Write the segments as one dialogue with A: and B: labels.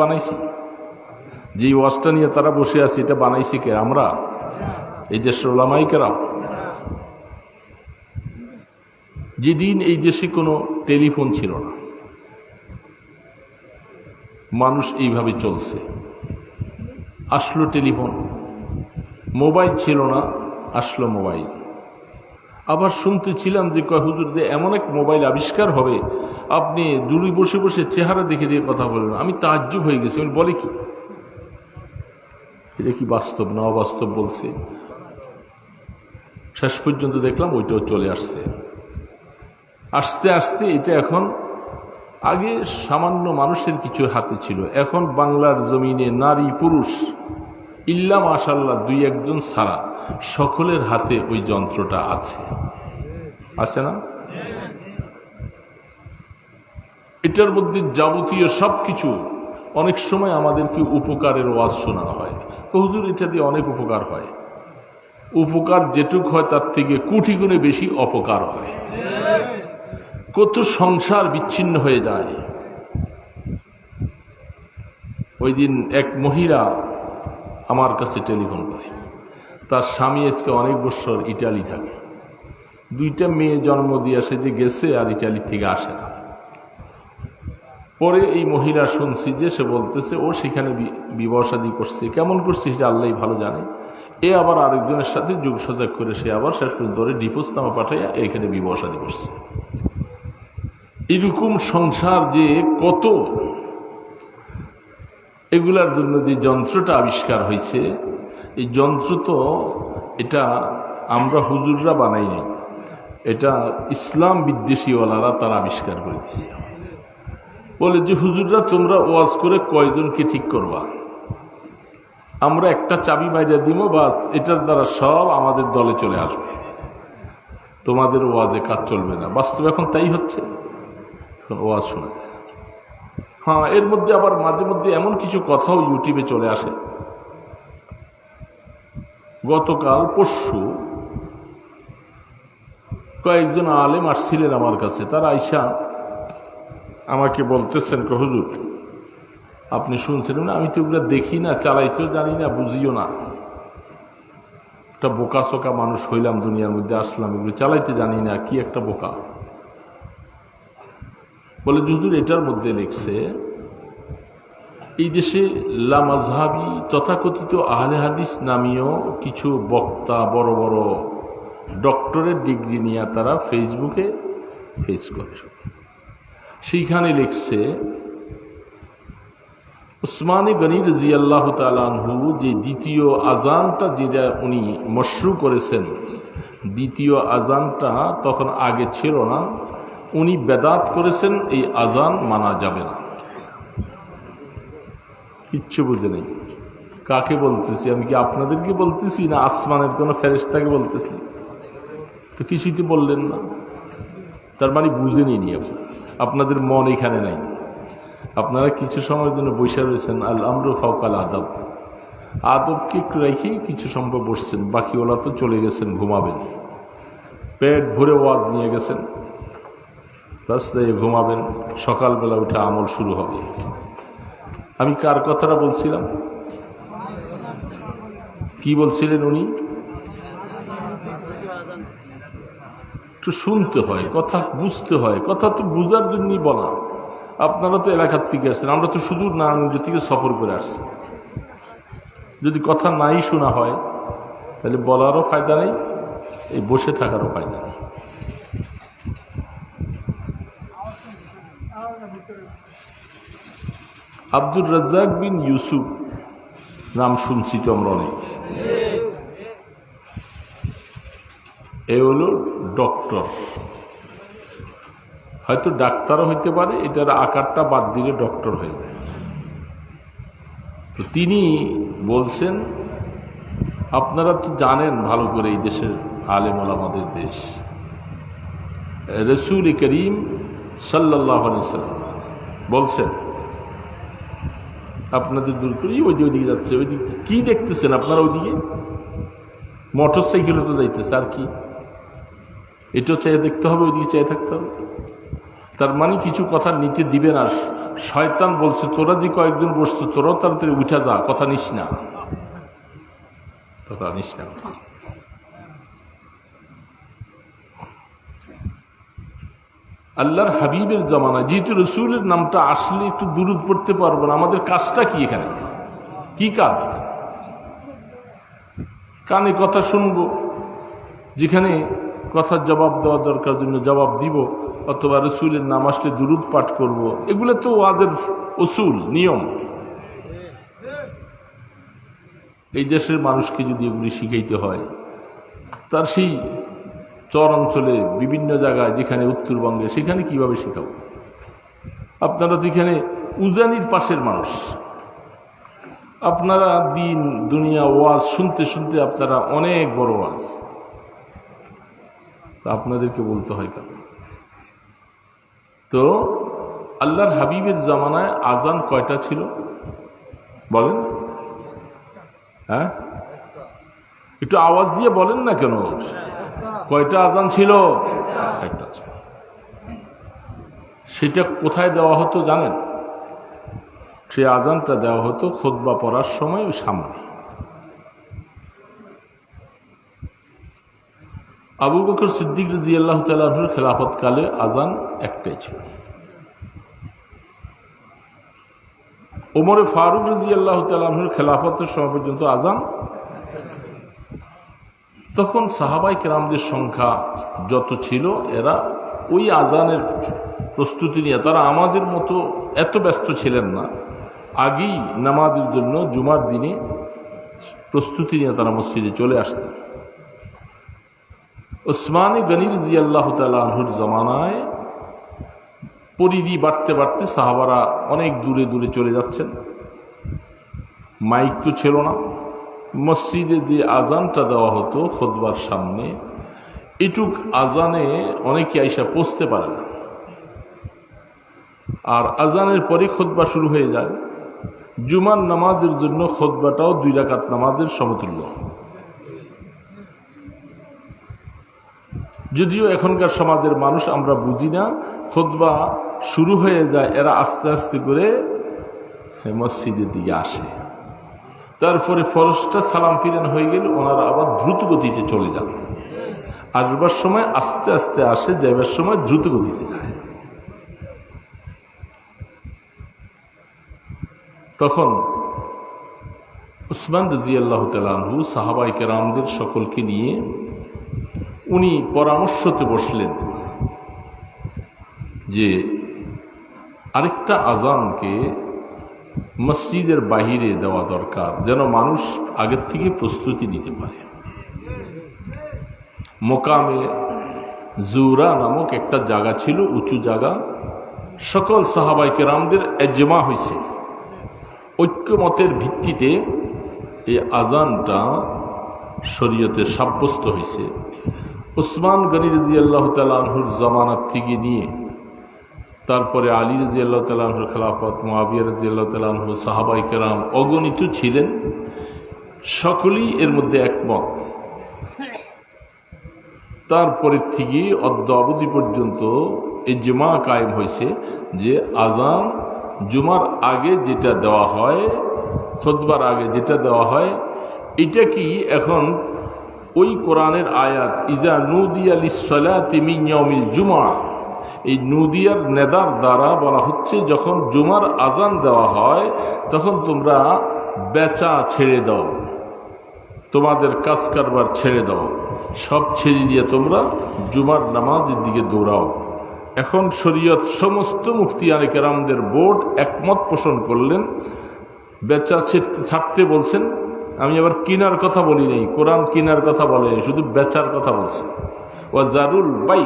A: বানাইছি? যে ওয়াজটা নিয়ে তারা বসে আছে এটা বানাইছি কে? আমরা, এই দেশের ওলামায়ে কেরাম। যেদিন এই দেশে কোনো টেলিফোন ছিল না, মানুষ এইভাবে চলছে, আসলো টেলিফোন। মোবাইল ছিল না, আসলো মোবাইল। আবার শুনতেছিলাম যে কয় হুজুর যে এমন এক মোবাইল আবিষ্কার হবে, আপনি দূরে বসে বসে চেহারা দেখে দিয়ে কথা বলবেন। আমি তাজ্জুব হয়ে গেছি, বলে কি এটা কি বাস্তব না অবাস্তব বলছে? শেষ পর্যন্ত দেখলাম ওইটাও চলে আসছে। আস্তে আস্তে এটা এখন, আগে সামান্য মানুষের কিছু হাতে ছিল, এখন বাংলার জমিনে নারী পুরুষ ইল্লা মাশাআল্লাহ দুই একজন ছাড়া সকলের হাতে ওই যন্ত্রটা আছে, আছে না? এটার মধ্যে যাবতীয় সবকিছু। অনেক সময় আমাদেরকে উপকারের ওয়াজ শোনানো হয়, হুজুর এটা দিয়ে অনেক উপকার হয়। উপকার যেটুক হয় তার থেকে কোটি গুণে বেশি অপকার হয়। কত সংসার বিচ্ছিন্ন হয়ে যায়। ওই দিন এক মহিলা আমার কাছে টেলিফোন করে, তার স্বামী আজকে অনেক বছর ইটালি থাকে, দুইটা মেয়ে জন্ম দিয়ে আসে, যে গেছে আর ইটালি থেকে আসে না। পরে এই মহিলা শুনছি যে সে বলতেছে ও সেখানে বিবাহ শাদী করছে, কেমন করছে সেটা আল্লাহ ভালো জানে। এ আবার আরেকজনের সাথে যোগসাজগ করে সে আবার শেষ পর্যন্ত ধরে ডিভোর্সনামা পাঠাইয়া এখানে বিবাহ শাদী করছে। এরকম সংসার যে কত, এগুলার জন্য যে যন্ত্রটা আবিষ্কার হয়েছে, এই যন্ত্র তো এটা আমরা হুজুররা বানাই নাই, এটা ইসলাম বিদ্বেষীওয়ালারা তারা আবিষ্কার করে দিয়েছে। বলে যে হুজুররা তোমরা ওয়াজ করে কয়জনকে ঠিক করবা, আমরা একটা চাবি বাইরে দিব, বাস এটার দ্বারা সব আমাদের দলে চলে আসবে, তোমাদের ওয়াজে কাজ চলবে না। বাস্তবে এখন তাই হচ্ছে, এখন ওয়াজ শোনা যায়। হ্যাঁ, এর মধ্যে আবার মাঝে মধ্যে এমন কিছু কথাও ইউটিউবে চলে আসে। গতকাল পরশু কয়েকজন আলেম আসছিলেন আমার কাছে, তারা আইসা আমাকে বলতেছেন হুজুর আপনি শুনছেন না? আমি তো ওগুলো দেখি না, চালাইতেও জানি না, বুঝিও না, একটা বোকা চোকা মানুষ হইলাম, দুনিয়ার মধ্যে আসলাম, এগুলো চালাইতে জানি না, কি একটা বোকা। বলে হুজুর এটার মধ্যে লিখছে এই দেশে লামাজহাবি তথাকথিত আহলে হাদিস নামীয় কিছু বক্তা, বড় বড় ডক্টরের ডিগ্রি নিয়ে তারা ফেসবুকে ফেস করে। সেইখানে লিখছে উসমানে গনি রাদিয়াল্লাহু তাআলা আনহু যে দ্বিতীয় আজানটা যেটা উনি মশরু করেছেন, দ্বিতীয় আজানটা তখন আগে ছিল না, উনি বেদাত করেছেন, এই আজান মানা যাবে না। কিচ্ছু বুঝে নেই। কাকে বলতেছি আমি? কি আপনাদেরকে বলতেছি না আসমানের কোনো ফেরেশতাকে বলতেছি? তো কিছুই তো বললেন না, তার মানে বুঝে নিই আপনাদের মন এখানে নাই। আপনারা কিছু সময়ের জন্য বসে রয়েছেন আল আমরু ফাওকাল আদব, আদবকে একটু রেখে কিছু সময় বসছেন, বাকি ওলা তো চলে গেছেন ঘুমাবেন, পেট ভরে ওয়াজ নিয়ে গেছেন, রাস্তায় ঘুমাবেন, সকালবেলা উঠে আমল শুরু হবে। আমি কার কথাটা বলছিলাম? কি বলছিলেন উনি? একটু শুনতে হয়, কথা বুঝতে হয়, কথা তো বুঝার জন্যই বলা। আপনারা তো এলাকার থেকে আসছেন, আমরা তো সুদূর নারায়ণগঞ্জ থেকে সফর করে আসছি। যদি কথা নাই শোনা হয় তাহলে বলারও ফায়দা নেই, এই বসে থাকারও ফায়দা নেই। আব্দুর রাজ্জাক বিন ইউসুফ নাম শুনছি তো আমরা অনেক। এ হলো ডক্টর, হয়তো ডাক্তারও হইতে পারে, এটার আকারটা বাদ দিলে ডক্টর হয়ে যায়। তো তিনি বলছেন আপনারা তো জানেন ভালো করে এই দেশের আলেম ওলামাদের দেশ, রাসূল করিম সাল্লাল্লাহু আলাইহি ওয়াসাল্লাম বলছেন আপনাদের দূর করে ওইদিকে যাচ্ছে, ওইদিকে কি দেখতেছেন আপনারা? ওইদিকে মোটর সাইকেলে তো যাইতেছে, আর কি? এটাও চেয়ে দেখতে হবে, ওইদিকে চেয়ে থাকতে হবে। তার মানে কিছু কথা নিতে দিবেন আর শয়তান বলছে তোরা যে কয়েকজন বসছো তোরাও তাড়াতাড়ি উঠা যা, কথা নিস না। আল্লাহর হাবিবের জামানা, যেহেতু রসুলের নামটা আসলে একটু দুরূদ পড়তে পারবো না, আমাদের কাজটা কি এখানে? কি কাজ? কানে কথা শুনবো, যেখানে কথার জবাব দেওয়ার দরকার জন্য জবাব দিব, অথবা রসুলের নাম আসলে দুরূদ পাঠ করব। এগুলো তো ওদের উসুল নিয়ম। এই দেশের মানুষকে যদি এগুলি শিখাইতে হয়, তার সেই চর অঞ্চলে বিভিন্ন জায়গায় যেখানে উত্তরবঙ্গে, সেখানে কিভাবে শেখাবো? আপনারা তো এখানে উজানির পাশের মানুষ, আপনারা দিন দুনিয়া ওয়াজ শুনতে শুনতে আপনারা অনেক বড় ওয়াজ, আপনাদেরকে বলতে হয় কেন? তো আল্লাহর হাবিবের জামানায় আজান কয়টা ছিল বলেন? হ্যাঁ, একটু আওয়াজ দিয়ে বলেন না কেন? কয়টা আজান ছিল? একটা ছিল। সেটা কোথায় দেওয়া হতো জানেন? সে আজানটা দেওয়া হতো খুতবা পড়ার সময় ওই সামনে। আবু বকর সিদ্দিক রাদিয়াল্লাহু তাআলা আনহুর খেলাফতকালে আজান একটাই ছিল। ওমরে ফারুক রাদিয়াল্লাহু তাআলা আনহুর খেলাফতের সময় পর্যন্ত আজান। তখন সাহাবায়ে কেরামদের সংখ্যা যত ছিল, এরা ওই আজানের প্রস্তুতি নিয়ে, তারা আমাদের মতো এত ব্যস্ত ছিলেন না। আগেই নামাজের জন্য জুমার দিনে প্রস্তুতি নিয়ে তারা মসজিদে চলে আসতেন। ওসমানে গনি রাদিয়াল্লাহু তাআলা আনহুর জামানায় পরিধি বাড়তে বাড়তে সাহাবারা অনেক দূরে দূরে চলে যাচ্ছেন। মাইক তো ছিল না, মসজিদে যে আজানটা দেওয়া হতো খুতবার সামনে, এটুক আজানে অনেকে আইসা পৌঁছতে পারে না। আর আজানের পরে খুতবা শুরু হয়ে যায়। জুমার নামাজের জন্য খুতবাটাও 2 রাকাত নামাজের সমতুল্য। যদিও এখনকার সমাজের মানুষ আমরা বুঝি না, খুতবা শুরু হয়ে যায়, এরা আস্তে আস্তে করে মসজিদের দিকে আসে। তারপরে ফরজটা সালাম ফিরান হয়ে গেলে ওনারা আবার দ্রুত গতিতে চলে যান। আসবার সময় আস্তে আস্তে আসে, যাবার সময় দ্রুত গতিতে যায়। তখন উসমান রাদিয়াল্লাহু তাআলা আনহু সাহাবায়ে কেরামদের সকলকে নিয়ে উনি পরামর্শতে বসলেন যে আরেকটা আজানকে মসজিদের বাহিরে দেওয়া দরকার, যেন মানুষ আগের থেকে প্রস্তুতি নিতে পারে। মোকামে জুরা নামক একটা জায়গা ছিল, উঁচু জায়গা। সকল সাহাবায়ে কেরামদের এজমা হয়েছে, ঐক্যমতের ভিত্তিতে এই আজানটা শরীয়তে সাব্যস্ত হয়েছে। উসমান গনি রাদিয়াল্লাহু তাআলা আনহুর জামানাত থেকে নিয়ে তারপরে আলী রাদিয়াল্লাহু তাআলা আনহুর খেলাফত, মুআবিয়া রাদিয়াল্লাহু তাআলা আনহু, সাহাবায়ে কেরাম অগণিত ছিলেন, সকলেই এর মধ্যে একমত। তারপরে থেকে অদ্য অবধি পর্যন্ত ইজমা কায়েম হয়েছে যে আজান জুমার আগে যেটা দেওয়া হয়, খুতবার আগে যেটা দেওয়া হয়, এটা কি এখন ওই কোরআনের আয়াত ইজা নুদিয়া লিস-সালাতি মিন ইয়াউমিল জুমআ, এই নুদিয়ার নেদার দ্বারা বলা হচ্ছে যখন জুমার আজান দেওয়া হয় তখন তোমরা বেচা ছেড়ে দাও, তোমাদের কাজ কারবার ছেড়ে দাও, সব ছেড়ে দিয়ে তোমরা জুমার নামাজের দিকে দৌড়াও। এখন শরীয়ত সমস্ত মুফতিয়ানে কেরামদের বোর্ড একমত পোষণ করলেন, বেচা ছাড়তে বলছেন। আমি আবার কিনার কথা বলি নাই, কোরআন কিনার কথা বলে, শুধু বেচার কথা বলছে। ওয়া জারুল বাই,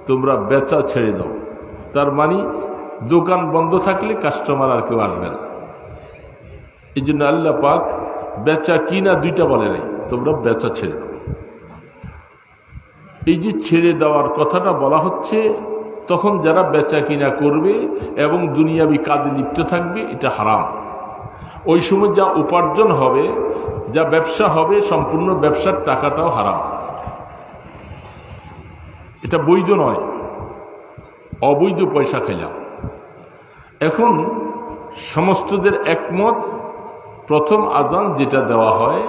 A: তোমরা বেচা ছেড়ে দাও। তার মানে দোকান বন্ধ থাকলে কাস্টমার আর কেউ আসবে না। এই জন্য আল্লাহ পাক বেচা কিনা দুইটা বলে নাই, তোমরা বেচা ছেড়ে দাও। এই যে ছেড়ে দেওয়ার কথাটা বলা হচ্ছে, তখন যারা বেচা কিনা করবে এবং দুনিয়াবি কাজে লিপ্ত থাকবে, এটা হারাম। ওই সময় যা উপার্জন হবে, যা ব্যবসা হবে, সম্পূর্ণ ব্যবসার টাকাটাও হারাম। এটা বৈধ নয়, অবৈধ পয়সা খেলাম। এখন সমস্তদের একমত, প্রথম আজান যেটা দেওয়া হয়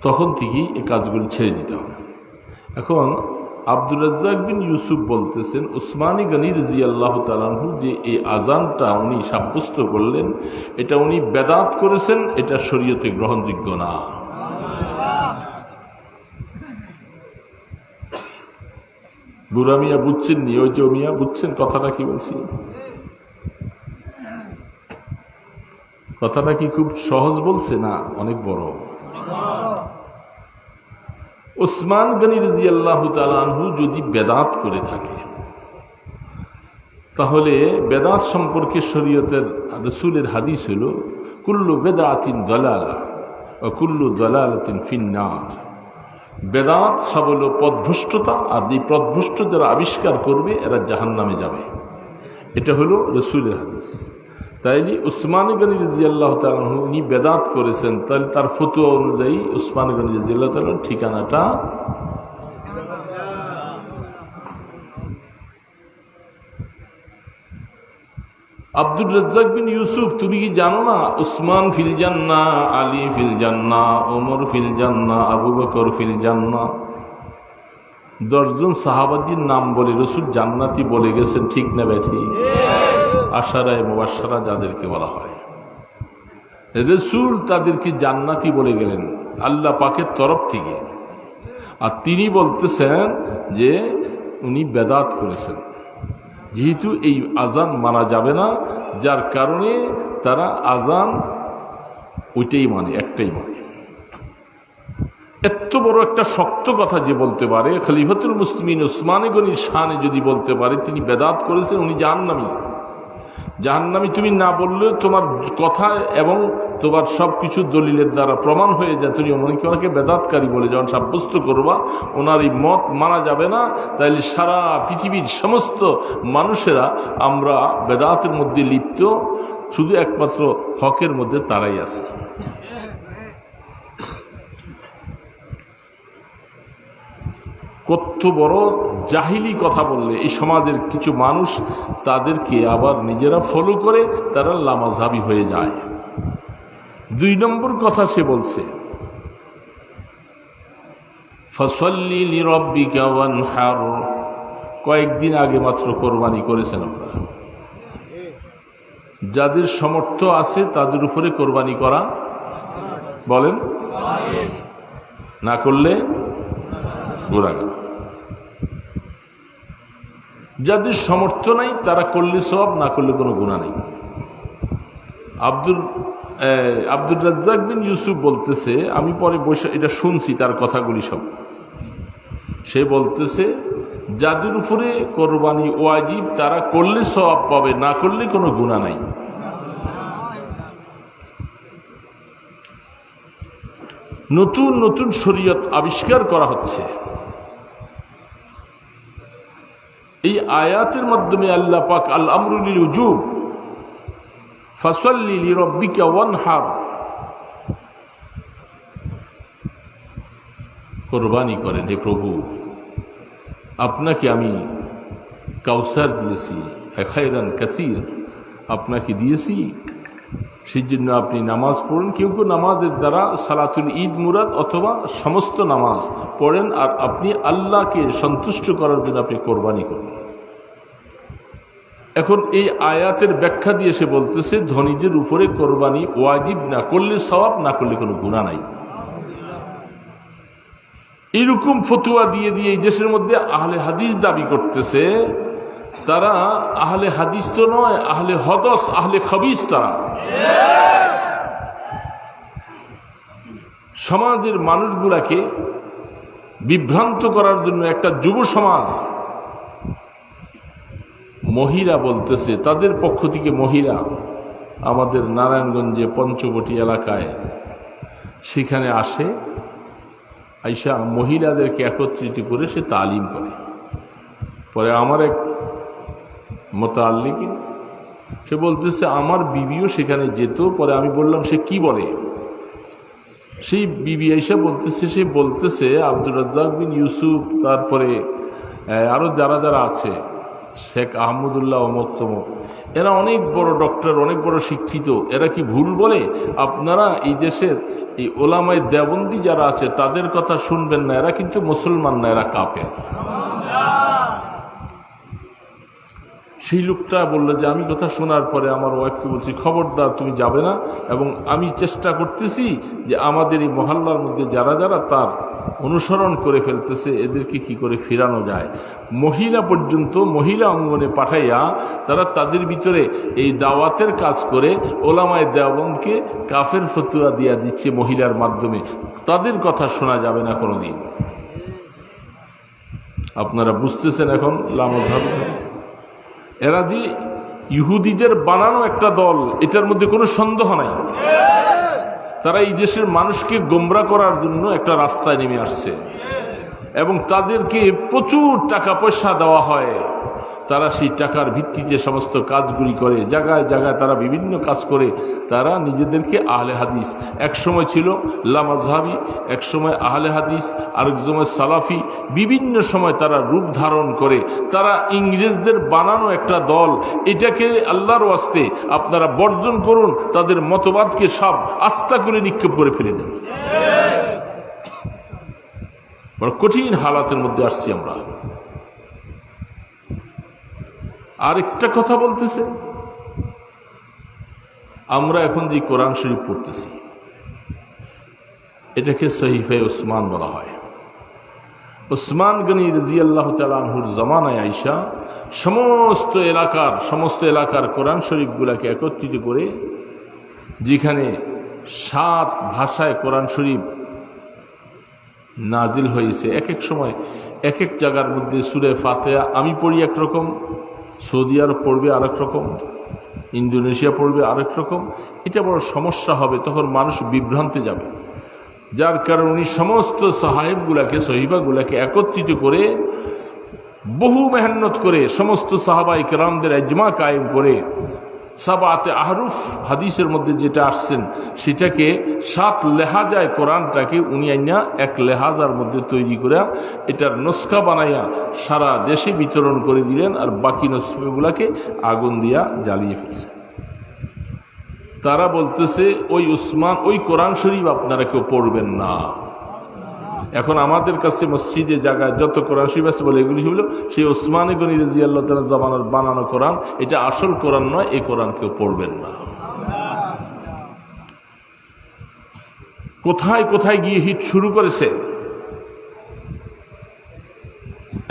A: তখন থেকেই এই কাজগুলো ছেড়ে দিতে হবে। এখন আব্দুর রাজ্জাক বিন ইউসুফ বলতেছেন, উসমানী গনি রাদিয়াল্লাহু তাআলা আনহু যে এই আজানটা উনি সাব্যস্ত করলেন, এটা উনি বেদাত করেছেন, এটা শরীয়তে গ্রহণযোগ্য না। বুড়া মিয়া বুঝছেন নি? ওই যে মিয়া বুঝছেন কথাটা কি বলছি? কথাটা কি খুব সহজ বলছে? না, অনেক বড়। উসমান গনি রাদিয়াল্লাহু তাআলা আনহু যদি বেদাত করে থাকে, তাহলে বেদাত সম্পর্কে শরীয়তের রাসূলের হাদিস হলো কুল্লু বেদাতিন দালালা ওয়া কুল্লু দালালাতিন ফিন্নার। বেদাত সব হলো পথভ্রষ্টতা, আর এই পথভ্রষ্ট যারা আবিষ্কার করবে এরা জাহান্নামে যাবে। এটা হলো রাসূলের হাদিস। তাইলে উসমান গনি রাদিয়াল্লাহু তাআলা আনহু উনি বেদাত করেছেন, তাহলে তার ফতোয়া অনুযায়ী উসমান গনি রাদিয়াল্লাহু তাআলা ঠিকানাটা আব্দুর রাজ্জাক বিন ইউসুফ, তুমি কি জানো না উসমান ফিল জান্নাহ, আলী ফিল জান্নাহ, ওমর ফিল জান্নাহ, আবু বকর ফিল জান্নাহ। 10 জন সাহাবাদের নাম বলে রাসূল জান্নাতি বলে গেছেন, ঠিক না বেঠি? আশারায়ে মুবাশশারা যাদেরকে বলা হয়, রাসূল তাদেরকে জান্নাতি বলে গেলেন আল্লাহ পাকের তরফ থেকে। আর তিনি বলতেছেন যে উনি বেদাত করেছেন, যেহেতু এই আজান মানা যাবে না, যার কারণে তারা আজান ওইটাই মানে, একটাই মানে। এত বড় একটা শক্ত কথা যে বলতে পারে, খলিফাতুল মুসলিমিন উসমান গনির শানে যদি বলতে পারে তিনি বেদাত করেছেন, উনি জাহান্নামী। জাহান্নামী তুমি না বললেও তোমার কথা এবং তোমার সব কিছু দলিলের দ্বারা প্রমাণ হয়ে যায়, তুমি ওনাকে বেদাতকারী বলে যখন সাব্যস্ত করবা, ওনার এই মত মানা যাবে না। তাইলে সারা পৃথিবীর সমস্ত মানুষেরা আমরা বেদাতের মধ্যে লিপ্ত, শুধু একমাত্র হকের মধ্যে তারাই আছে। কত বড় জাহিলি কথা বললে এই সমাজের কিছু মানুষ তাদেরকে আবার নিজেরা ফলো করে, তারা লামাযহাবী হয়ে যায়। 2 নম্বর কথা সে বলছে, ফাসাল্লি লিরাব্বিকা ওয়ানহার। কয়েকদিন আগে মাত্র কোরবানি করেছেন আপনারা। যাদের সামর্থ্য আছে তাদের উপরে কোরবানি করা বলেন, না করলে গুনাহগার। যাদের সামর্থ্য নাই তারা করলে সওয়াব, না করলে কোনো গুনাহ নেই। আব্দুর রাজ্জাক বিন ইউসুফ বলতেছে, আমি পরে বসে এটা শুনছি তার কথাগুলি সব। সে বলতেছে যাদের উপরে কোরবানি ওয়াজিব তারা করলে সওয়াব পাবে, না করলে কোনো গুনাহ নাই। নতুন নতুন শরীয়ত আবিষ্কার করা হচ্ছে। এই আয়াতের মাধ্যমে আল্লাহ পাক আল আমরু লিল উজুব, ফাসাল্লি লিরাব্বিকা ওয়ানহার, কুরবানি করেন। হে প্রভু, আপনাকে আমি কাউসার দিয়েছি, খায়রান কাসীর, আপনাকে দিয়েছি, সেই জন্য আপনি নামাজ পড়েন। কেউ কেউ নামাজের দ্বারা সালাতুল ঈদ মুরাদ অথবা সমস্ত নামাজ পড়েন, আর আপনি আল্লাহকে সন্তুষ্ট করার জন্য আপনি কোরবানি করেন। এখন এই আয়াতের ব্যাখ্যা দিয়ে সে বলতেছে ধনীদের উপরে কোরবানি ওয়াজিব, না করলে সওয়াব, না করলে কোনো গুনাহ নাই। এরকম ফতুয়া দিয়ে দিয়ে এই দেশের মধ্যে আহলে হাদিস দাবি করতেছে। তারা আহলে হাদিস তো নয়, আহলে হদস, আহলে খবিস। তারা সমাজের মানুষগুলাকে বিভ্রান্ত করার জন্য একটা যুব সমাজ, মহিলা বলতেছে তাদের পক্ষ থেকে, মহিলা আমাদের নারায়ণগঞ্জে পঞ্চবটি এলাকায় সেখানে আসে, আইসা মহিলাদেরকে একত্রিত করে সে তালিম করে। পরে আমার এক মুতাআল্লিক সে বলতেছে আমার বিবিও সেখানে যেত। পরে আমি বললাম সে কি বলে, সেই বিবি আইসা বলতেছে, সে বলতেছে আব্দুর রাজ্জাক বিন ইউসুফ, তারপরে আরো যারা যারা আছে, শেখ আহমদুল্লাহ অমুক তমুক, এরা অনেক বড় ডক্টর, অনেক বড় শিক্ষিত, এরা কি ভুল বলে? আপনারা এই দেশের এই ওলামায়ে দেওবন্দি যারা আছে তাদের কথা শুনবেন না, এরা কিন্তু মুসলমান না, এরা কাফের। সেই লোকটা বললো যে আমি কথা শোনার পরে আমার ওয়াইফকে বলছি, খবরদার তুমি যাবে না, এবং আমি চেষ্টা করতেছি যে আমাদের এই মহল্লার মধ্যে যারা যারা তার অনুসরণ করে ফেলতেছে এদেরকে কি করে ফেরানো যায়। মহিলা পর্যন্ত মহিলা অঙ্গনে পাঠাইয়া তারা তাদের ভিতরে এই দাওয়াতের কাজ করে ওলামায়ে দেওবন্দকে কাফের ফতোয়া দিয়া দিচ্ছে মহিলার মাধ্যমে। তাদের কথা শোনা যাবে না কোনোদিন। আপনারা বুঝতেছেন এখন লামাযহাব এরা যে ইহুদিদের বানানো একটা দল, এটার মধ্যে কোনো সন্দেহ নাই। তারা এই দেশের মানুষকে গোমরা করার জন্য একটা রাস্তায় নেমে আসছে এবং তাদেরকে প্রচুর টাকা পয়সা দেওয়া হয়। তারা সেই টাকার ভিত্তিতে সমস্ত কাজগুলি করে, জায়গায় জায়গায় তারা বিভিন্ন কাজ করে। তারা নিজেদেরকে আহলে হাদিস, এক সময় ছিল লামাযহাবি, এক সময় আহলে হাদিস, আরেক সময় সালাফি, বিভিন্ন সময় তারা রূপ ধারণ করে। তারা ইংরেজদের বানানো একটা দল। এটাকে আল্লাহর ওয়াস্তে আপনারা বর্জন করুন, তাদের মতবাদকে সব আস্থা করে নিক্ষেপ করে ফেলে দেন। বড় কঠিন হালাতের মধ্যে আসছি আমরা। আরেকটা কথা বলতেছে, আমরা এখন যে কোরআন শরীফ পড়তেছি এটাকে সহিফে উসমান বলা হয়। উসমান গনি রাদিয়াল্লাহু তাআলা আনহুর জামানায় আইসা সমস্ত এলাকার কোরআন শরীফগুলোকে একত্রিত করে, যেখানে 7 ভাষায় কোরআন শরীফ নাজিল হয়েছে। এক এক সময় এক এক জায়গার মধ্যে সূরা ফাতিহা আমি পড়ি একরকম, সৌদি আরব পড়বে আরেক রকম, ইন্দোনেশিয়া পড়বে আরেক রকম। এটা বড় সমস্যা হবে, তখন মানুষ বিভ্রান্তে যাবে। যার কারণে উনি সমস্ত সহিফাগুলাকে একত্রিত করে বহু মেহনত করে সমস্ত সাহাবায়ে কেরামদের ইজমা কায়েম করে সাবাতে আহরুফ হাদিসের মধ্যে যেটা আসছেন সেটাকে 7 লেহাজায় কোরআনটাকে উনি আইনা এক লেহাজার মধ্যে তৈরি করে এটার নস্কা বানাইয়া সারা দেশে বিতরণ করে দিলেন, আর বাকি নস্কাগুলাকে আগুন দিয়া জ্বালিয়ে ফেলছে। তারা বলতেছে ওই উসমান, ওই কোরআন শরীফ আপনারা কেউ পড়বেন না। এখন আমাদের কাছে মসজিদে জায়গায় যত কোরআন শরীফ আছে বলে এগুলি হলো সেই উসমান গনি রাদিয়াল্লাহু তাআলা জামানার বানানো কোরআন। এটা আসল কোরআন নয়, এই কোরআন কেউ পড়বেন না। কোথায় কোথায় গিয়ে হিট শুরু করেছে।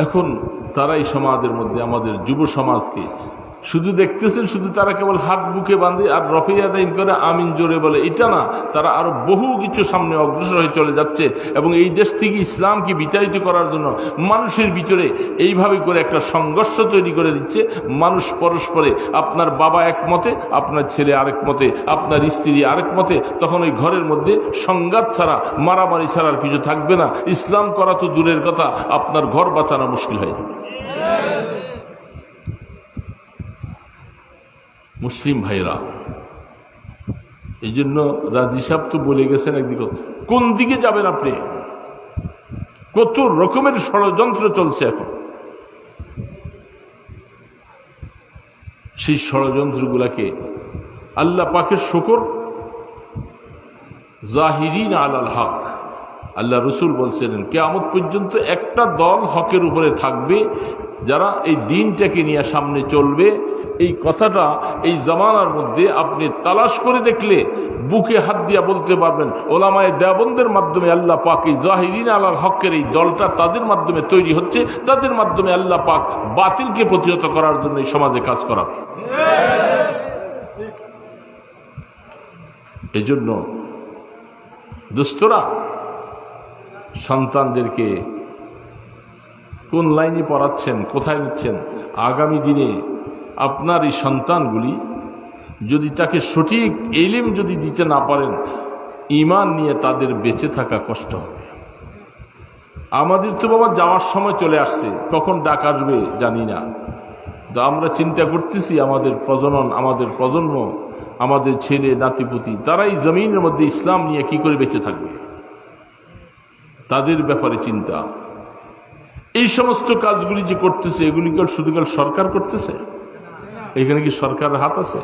A: এখন তারা এই সমাজের মধ্যে আমাদের যুব সমাজকে শুধু দেখতেছেন, শুধু তারা কেবল হাত বুকে বাঁধে আর রফিয়া দাইন করে আমিন জোরে বলে, এটা না, তারা আরো বহু কিছু সামনে অগ্রসর হয়ে চলে যাচ্ছে এবং এই দেশ থেকে ইসলামকে বিতাড়িত করার জন্য মানুষের ভিতরে এইভাবে করে একটা সংঘর্ষ তৈরি করে দিচ্ছে। মানুষ পরস্পরে, আপনার বাবা এক মতে, আপনার ছেলে আরেক মতে, আপনার স্ত্রী আরেক মতে, তখন ওই ঘরের মধ্যে সংঘাত ছাড়া, মারামারি ছাড়ার কিছু থাকবে না। ইসলাম করা তো দূরের কথা, আপনার ঘর বাঁচানো মুশকিল হয়ে যাবে। মুসলিম ভাইরা, এই জন্য রাজি সাহেব তো বলে গেছেন একদিকে, কোন দিকে যাবেন আপনি? কত রকমের ষড়যন্ত্র চলছে এখন। সেই ষড়যন্ত্রগুলাকে আল্লাহ পাকের শুকর, জাহিরিন আলাল হক, আল্লাহ রসুল বলছিলেন কিয়ামত পর্যন্ত একটা দল হকের উপরে থাকবে যারা এই দিনটাকে নিয়ে সামনে চলবে। এই কথাটা এই জামানার মধ্যে আপনি তালাশ করে দেখলে বুকে হাত দিয়া বলতে পারবেন, ওলামায়ে দেওবন্দের মাধ্যমে আল্লাহ পাক এই জাহিরিন আলাল হকের এই দলটা তাদের মাধ্যমে তৈরি হচ্ছে, তাদের মাধ্যমে আল্লাহ পাক বাতিলকে প্রতিহত করার জন্য এই সমাজে কাজ করা। এই জন্য দোস্তরা, সন্তানদেরকে কোন লাইনে পড়াচ্ছেন, কোথায় নিচ্ছেন, আগামী দিনে আপনার এই সন্তানগুলি যদি তাকে সঠিক ইলম যদি দিতে না পারেন, ঈমান নিয়ে তাদের বেঁচে থাকা কষ্ট হবে। আমাদের তো বাবা যাওয়ার সময় চলে আসছে, কখন ডাক আসবে জানি না। তো আমরা চিন্তা করতেছি আমাদের প্রজনন, আমাদের প্রজন্ম, আমাদের ছেলে নাতিপুতি, তারা এই জমিনের মধ্যে ইসলাম নিয়ে কি করে বেঁচে থাকবে, তাদের ব্যাপারে চিন্তা। এই সমস্ত কাজগুলি যে করতেছে এগুলি শুধু সরকার করতেছে? এখানে কি সরকারের হাত আছে?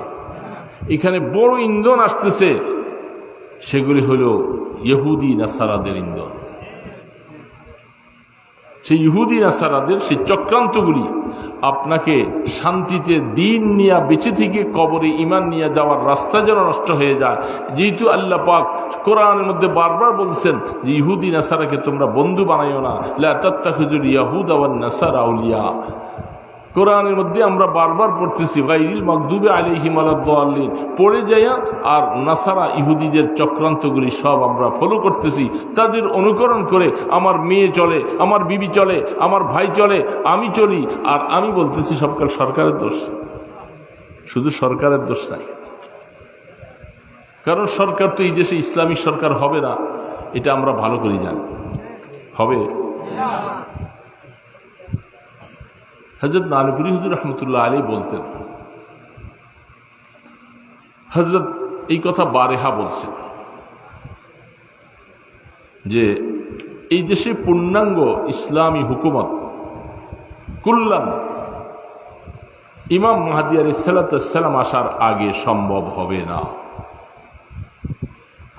A: এখানে বড় ইন্ধন আসতেছে, সেগুলি হলো ইহুদি নাসারাদের ইন্ধন। সেই ইহুদি নাসারাদের সেই চক্রান্তগুলি আপনাকে শান্তিতে দিন নিয়ে বেঁচে থেকে কবরে ইমান নিয়ে যাওয়ার রাস্তা যেন নষ্ট হয়ে যায়। যেহেতু আল্লাহ পাক কোরআনের মধ্যে বারবার বলছেন যে ইহুদি নাসারাকে তোমরা বন্ধু বানাইও না, লা তাত্তাখিযুল ইয়াহুদা ওয়ান নাসারা আউলিয়া। কোরআনের মধ্যে আমরা বারবার পড়তেছি গায়রিল মাগদুবি আলাইহিম ওয়ালাদ-দাল্লিন, পড়ে যাইয়া আর নাসারা ইহুদিদের চক্রান্তগুলি সব আমরা ফলো করতেছি, তাদের অনুকরণ করে আমার মেয়ে চলে, আমার বিবি চলে, আমার ভাই চলে, আমি চলি। আর আমি বলতেছি সবকাল সরকারের দোষ। শুধু সরকারের দোষ নাই, কারণ সরকার তো এই দেশে ইসলামী সরকার হবে না, এটা আমরা ভালো করে জানি। হবে? হযরত নানুপুরি হুজুর রহমতুল্লাহ আলাইহি বলতেন, হযরত এই কথা বারেহা বলছেন যে এই দেশে পূর্ণাঙ্গ ইসলামী হুকুমত কুল্লান ইমাম মাহদী আলাইহিস সালাম আসার আগে সম্ভব হবে না।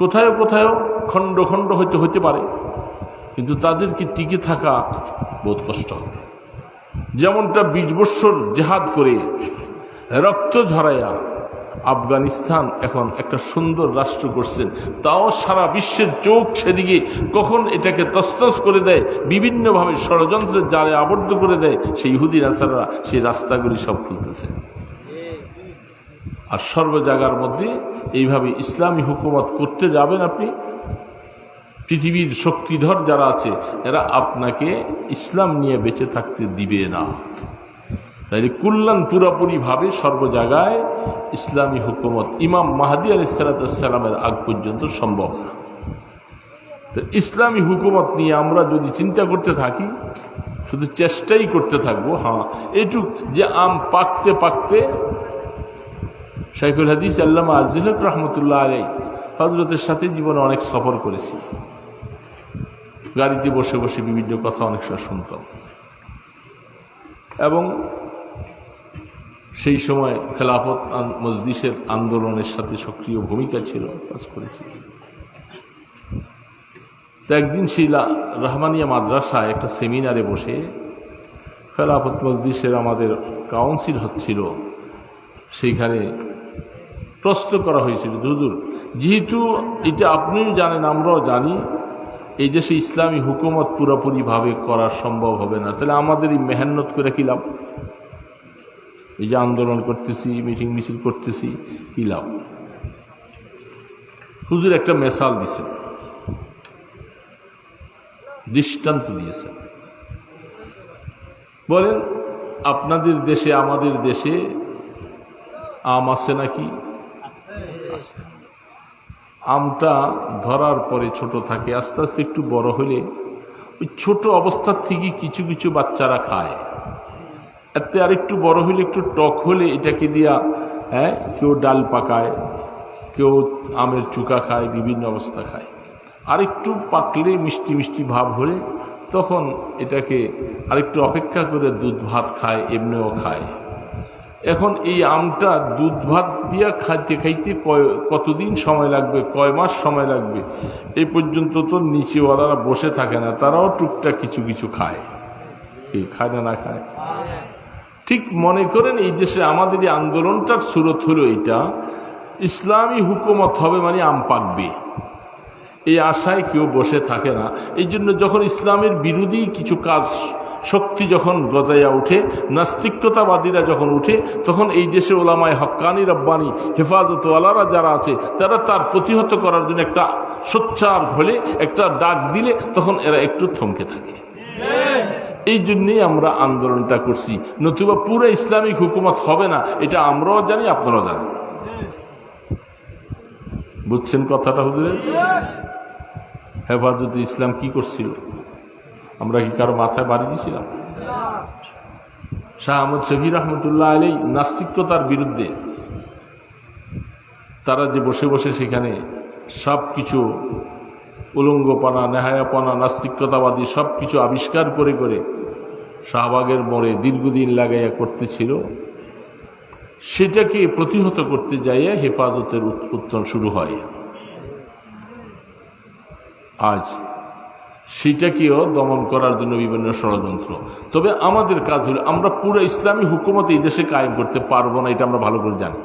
A: কোথায় কোথায় খণ্ড খণ্ড হতে পারে, কিন্তু তাদেরকে টিকে থাকা বহুত কষ্ট হবে। যেমনটা 20 বছর জেহাদ করে রক্ত ঝরাইয়া আফগানিস্তান এখন একটা সুন্দর রাষ্ট্র করছেন, তাও সারা বিশ্বের চোখ সেদিকে কখন এটাকে তছনছ করে দেয়, বিভিন্নভাবে ষড়যন্ত্রের জালে আবদ্ধ করে দেয়, সেই ইহুদি নাসারারা সেই রাস্তাগুলি সব খুলতেছে। আর সর্ব জায়গার মধ্যে এইভাবে ইসলামী হুকুমত করতে যাবেন আপনি, পৃথিবীর শক্তিধর যারা আছে এরা আপনাকে ইসলাম নিয়ে বেঁচে থাকতে দিবে না। তাই কুল্লান পুরাপুরিভাবে সর্ব জায়গায় ইসলামী হুকুমত ইমাম মাহদী আলাইহিস সালামের আগ পর্যন্ত সম্ভব না। তো ইসলামী হুকুমত নিয়ে আমরা যদি চিন্তা করতে থাকি, শুধু চেষ্টাই করতে থাকবো, হ্যাঁ এইটুক যে আম পাকতে পাকতে শাইখুল হাদিস আল্লামা আজিজুল হক রহমতুল্লাহ আলাইহি হযরতের সাথে জীবনে অনেক সফর করেছি, গাড়িতে বসে বসে বিভিন্ন কথা অনেক সময় শুনতাম, এবং সেই সময় খেলাফত মজলিসের আন্দোলনের সাথে সক্রিয় ভূমিকা ছিল, কাজ করেছি। তো একদিন সেই রহমানিয়া মাদ্রাসায় একটা সেমিনারে বসে খেলাফত মজলিসের আমাদের কাউন্সিল হচ্ছিল, সেইখানে প্রশ্ন করা হয়েছিল, হুজুর যেহেতু এটা আপনিও জানেন আমরাও জানি এই দেশে ইসলামী হুকুমত পুরোপুরিভাবে করা সম্ভব হবে না, তাহলে আমাদের এই মেহনত করে কি লাভ? এই যে আন্দোলন করতেছি, মিটিং মিছিল করতেছি, কি লাভ? হুজুর একটা মেসাল দিয়েছেন, দৃষ্টান্ত দিয়েছেন, বলেন আপনাদের দেশে আমাদের দেশে আম আছে নাকি? আছে। আমটা ধরার পরে ছোট থাকে, আস্তে আস্তে একটু বড় হলে ওই ছোট অবস্থার থেকে কিছু কিছু বাচ্চারা খায়, এতে আর একটু বড় হলে একটু টক হলে এটাকে দিয়া কেউ ডাল পাকায়, কেউ আমের চুকা খায়, বিভিন্ন অবস্থা খায়। আর একটু পাকলে মিষ্টি মিষ্টি ভাব হলে তখন এটাকে আরেকটু অপেক্ষা করে দুধ ভাত খায়, এমনিও খায়। এখন এই আমটা দুধ ভাত দিয়া খাইতে খাইতে কতদিন সময় লাগবে, কয় মাস সময় লাগবে, এই পর্যন্ত তো নিচেওয়ালারা বসে থাকে না, তারাও টুকটাক কিছু কিছু খায়। এই খায় না, না খায়? ঠিক মনে করেন এই দেশে আমাদের এই আন্দোলনটার সুরত হলো এইটা, ইসলামী হুকুমত হবে মানে আম পাকবে, এই আশায় কেউ বসে থাকে না। এই জন্য যখন ইসলামের বিরোধী কিছু কাজ শক্তি যখন গজাইয়া উঠে, নাস্তিকতাবাদীরা যখন উঠে, তখন এই দেশে ওলামায়ে হক্কানি রব্বানি হেফাজতওয়ালারা যারা আছে তারা তার প্রতিহত করার জন্য একটা সোচ্চার হলে, একটা ডাক দিলে তখন এরা একটু থমকে থাকে। এই জন্যেই আমরা আন্দোলনটা করছি, নতুবা পুরো ইসলামিক হুকুমত হবে না, এটা আমরাও জানি, আপনারাও জানেন। বুঝছেন কথাটা হুজুরের? হেফাজতে ইসলাম কি করছিল? আমরা কি কারো মাথায় বাড়ি দিয়েছিলাম? শাহ আহমদ শফি রহমতুল্লাহ আলাইহি নাস্তিকতার বিরুদ্ধে তারা যে বসে বসে সেখানে সব কিছু উলঙ্গপনা, নেহায়াপনা, নাস্তিকতাবাদী সব কিছু আবিষ্কার করে করে শাহবাগের মোড়ে দীর্ঘদিন লাগাইয়া করতেছিল, সেটাকে প্রতিহত করতে যাইয়া হেফাজতের উত্থান শুরু হয়। আজ সেটাকেও দমন করার জন্য বিভিন্ন ষড়যন্ত্র। তবে আমাদের কাজ হলো, আমরা পুরো ইসলামী হুকুমত এই দেশে কায়েম করতে পারবো না, এটা আমরা ভালো করে জানি।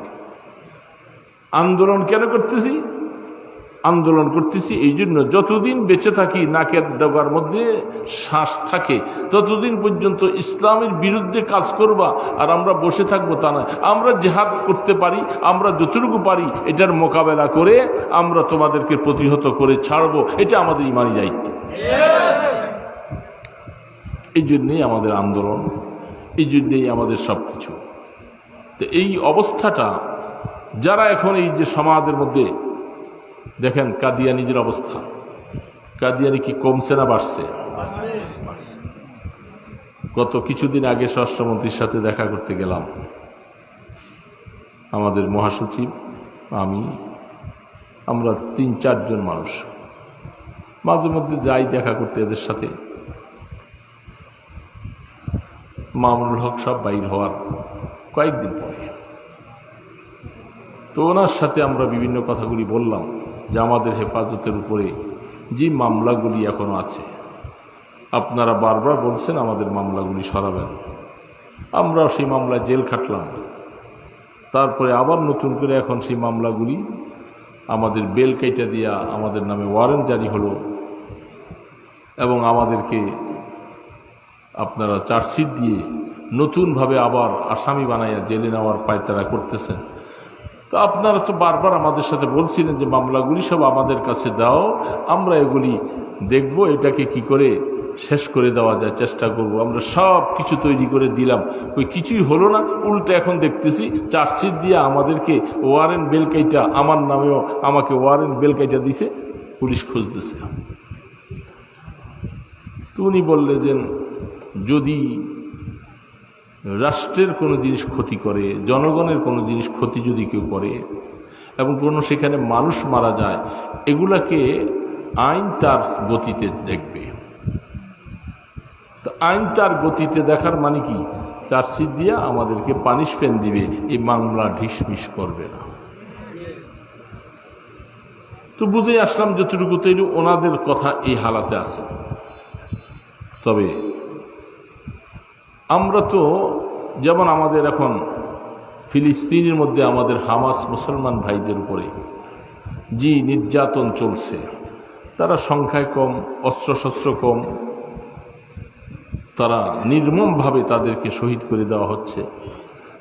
A: আন্দোলন কেন করতেছি? আন্দোলন করতেছি এই জন্য, যতদিন বেঁচে থাকি, নাকের ডগার মধ্যে শ্বাস থাকে, ততদিন পর্যন্ত ইসলামের বিরুদ্ধে কাজ করবা আর আমরা বসে থাকবো তা না। আমরা জিহাদ করতে পারি, আমরা যতটুকু পারি এটার মোকাবেলা করে আমরা তোমাদেরকে প্রতিহত করে ছাড়বো, এটা আমাদের ইমানি দায়িত্ব। এই জন্যেই আমাদের আন্দোলন, এই জন্যেই আমাদের সব কিছু। তো এই অবস্থাটা যারা এখন এই যে সমাজের মধ্যে দেখেন, কাদিয়ানিদের অবস্থা, কাদিয়ানি কি কমছে না বাড়ছে? গত কিছুদিন আগে স্বরাষ্ট্রমন্ত্রীর সাথে দেখা করতে গেলাম, আমাদের মহাসচিব, আমরা ৩-৪ জন মানুষ মাঝে মধ্যে যাই দেখা করতে এদের সাথে। মামুনুল হক সব বাইর হওয়ার কয়েকদিন পরে তো ওনার সাথে আমরা বিভিন্ন কথাগুলি বললাম যে আমাদের হেফাজতের উপরে যে মামলাগুলি এখনো আছে, আপনারা বারবার বলছেন আমাদের মামলাগুলি সরাবেন। আমরা সেই মামলায় জেল খাটলাম, তারপরে আবার নতুন করে এখন সেই মামলাগুলি আমাদের বেল কাইটা দিয়া আমাদের নামে ওয়ারেন্ট জারি হলো এবং আমাদেরকে আপনারা চার্জশিট দিয়ে নতুনভাবে আবার আসামি বানাইয়া জেলে নেওয়ার পায়তারা করতেছেন। তো আপনারা তো বারবার আমাদের সাথে বলছিলেন যে মামলাগুলি সব আমাদের কাছে দাও, আমরা এগুলি দেখব, এটাকে কি করে শেষ করে দেওয়া যায় চেষ্টা করব। আমরা সব কিছু তৈরি করে দিলাম, ওই কিছুই হলো না। উল্টো এখন দেখতেছি চার্জশিট দিয়ে আমাদেরকে ওয়ারেন্ট বেলকাইটা, আমার নামেও আমাকে ওয়ারেন্ট বেলকাইটা দিছে, পুলিশ খুঁজতেছে। তো উনি বললে যে যদি রাষ্ট্রের কোনো জিনিস ক্ষতি করে, জনগণের কোনো জিনিস ক্ষতি যদি কেউ করে এবং কোনো সেখানে মানুষ মারা যায়, এগুলাকে আইন তার গতিতে দেখবে। তো আইন তার গতিতে দেখার মানে কি? চার্জশিট দিয়ে আমাদেরকে পানিশমেন্ট দিবে, এই মামলা ঢিসমিস করবে না। তো বুঝে আসলাম যতটুকু তৈরি ওনাদের কথা এই হালাতে আছে। তবে আমরা তো যেমন আমাদের এখন ফিলিস্তিনের মধ্যে আমাদের হামাস মুসলমান ভাইদের উপরে যে নির্যাতন চলছে, তারা সংখ্যায় কম, অস্ত্রশস্ত্র কম, তারা নির্মমভাবে তাদেরকে শহীদ করে দেওয়া হচ্ছে,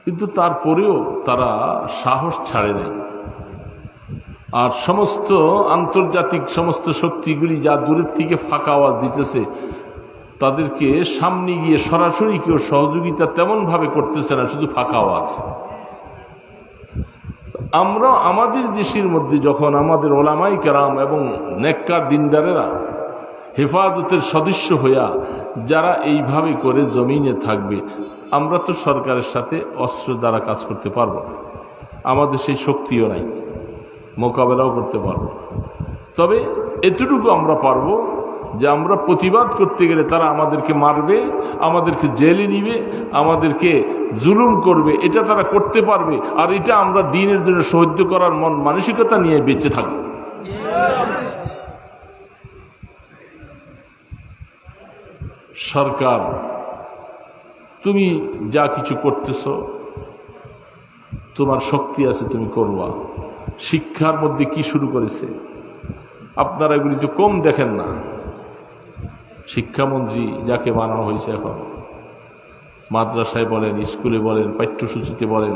A: কিন্তু তারপরেও তারা সাহস ছাড়ে নাই। আর সমস্ত আন্তর্জাতিক সমস্ত শক্তিগুলি যা দূরের থেকে ফাঁকা আওয়াজ দিতেছে, তাদেরকে সামনে গিয়ে সরাসরি কেউ সহযোগিতা তেমনভাবে করতেছে না, শুধু ফাঁকা আওয়াজ। আমরা আমাদের দেশের মধ্যে যখন আমাদের ওলামাই কেরাম এবং নেককার দিনদারেরা হেফাজতের সদস্য হইয়া যারা এইভাবে করে জমিনে থাকবে, আমরা তো সরকারের সাথে অস্ত্র দ্বারা কাজ করতে পারবো না, আমাদের সেই শক্তিও নাই, মোকাবেলাও করতে পারবো। তবে এতটুকু আমরা পারবো যে আমরা প্রতিবাদ করতে গেলে তারা আমাদেরকে মারবে, আমাদেরকে জেলে নিবে, আমাদেরকে জুলুম করবে, এটা তারা করতে পারবে। আর এটা আমরা দিনের জন্য সহ্য করার মন মানসিকতা নিয়ে বেঁচে থাকব। সরকার, তুমি যা কিছু করতেছ, তোমার শক্তি আছে, তুমি করবা। শিক্ষার মধ্যে কি শুরু করেছে আপনারা এগুলি তো কম দেখেন না। শিক্ষামন্ত্রী যাকে বানানো হয়েছে, এখন মাদ্রাসায় বলেন, স্কুলে বলেন, পাঠ্যসূচিতে বলেন,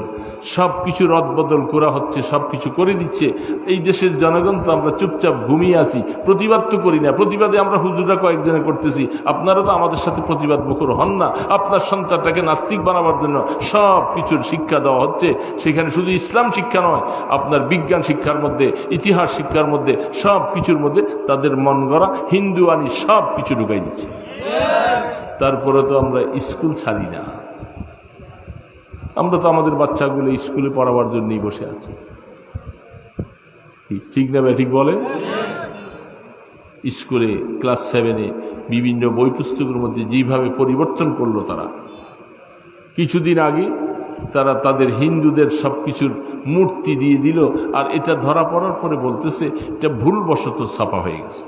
A: সব কিছু রদবদল করা হচ্ছে, সব কিছু করে দিচ্ছে। এই দেশের জনগণ তো আমরা চুপচাপ ঘুমিয়ে আছি, প্রতিবাদ তো করি না। প্রতিবাদে আমরা হুজুররা কয়েকজনে করতেছি, আপনারা তো আমাদের সাথে প্রতিবাদ মুখর হন না। আপনার সন্তানটাকে নাস্তিক বানাবার জন্য সব কিছুর শিক্ষা দেওয়া হচ্ছে। সেখানে শুধু ইসলাম শিক্ষা নয়, আপনার বিজ্ঞান শিক্ষার মধ্যে, ইতিহাস শিক্ষার মধ্যে, সব কিছুর মধ্যে তাদের মন গড়া হিন্দু আনি সব কিছু ঢুকাই দিচ্ছে। তারপরে তো আমরা স্কুল ছাড়ি না, আমরা তো আমাদের বাচ্চাগুলো স্কুলে পড়াবার জন্যই বসে আছি। ঠিক না ভাই? ঠিক বলে। স্কুলে ক্লাস 7-এ বিভিন্ন বই পুস্তকের মধ্যে যেভাবে পরিবর্তন করলো তারা। কিছুদিন আগে তারা তাদের হিন্দুদের সব কিছুর মূর্তি দিয়ে দিল, আর এটা ধরা পড়ার পরে বলতেছে এটা ভুলবশত ছাপা হয়ে গেছে।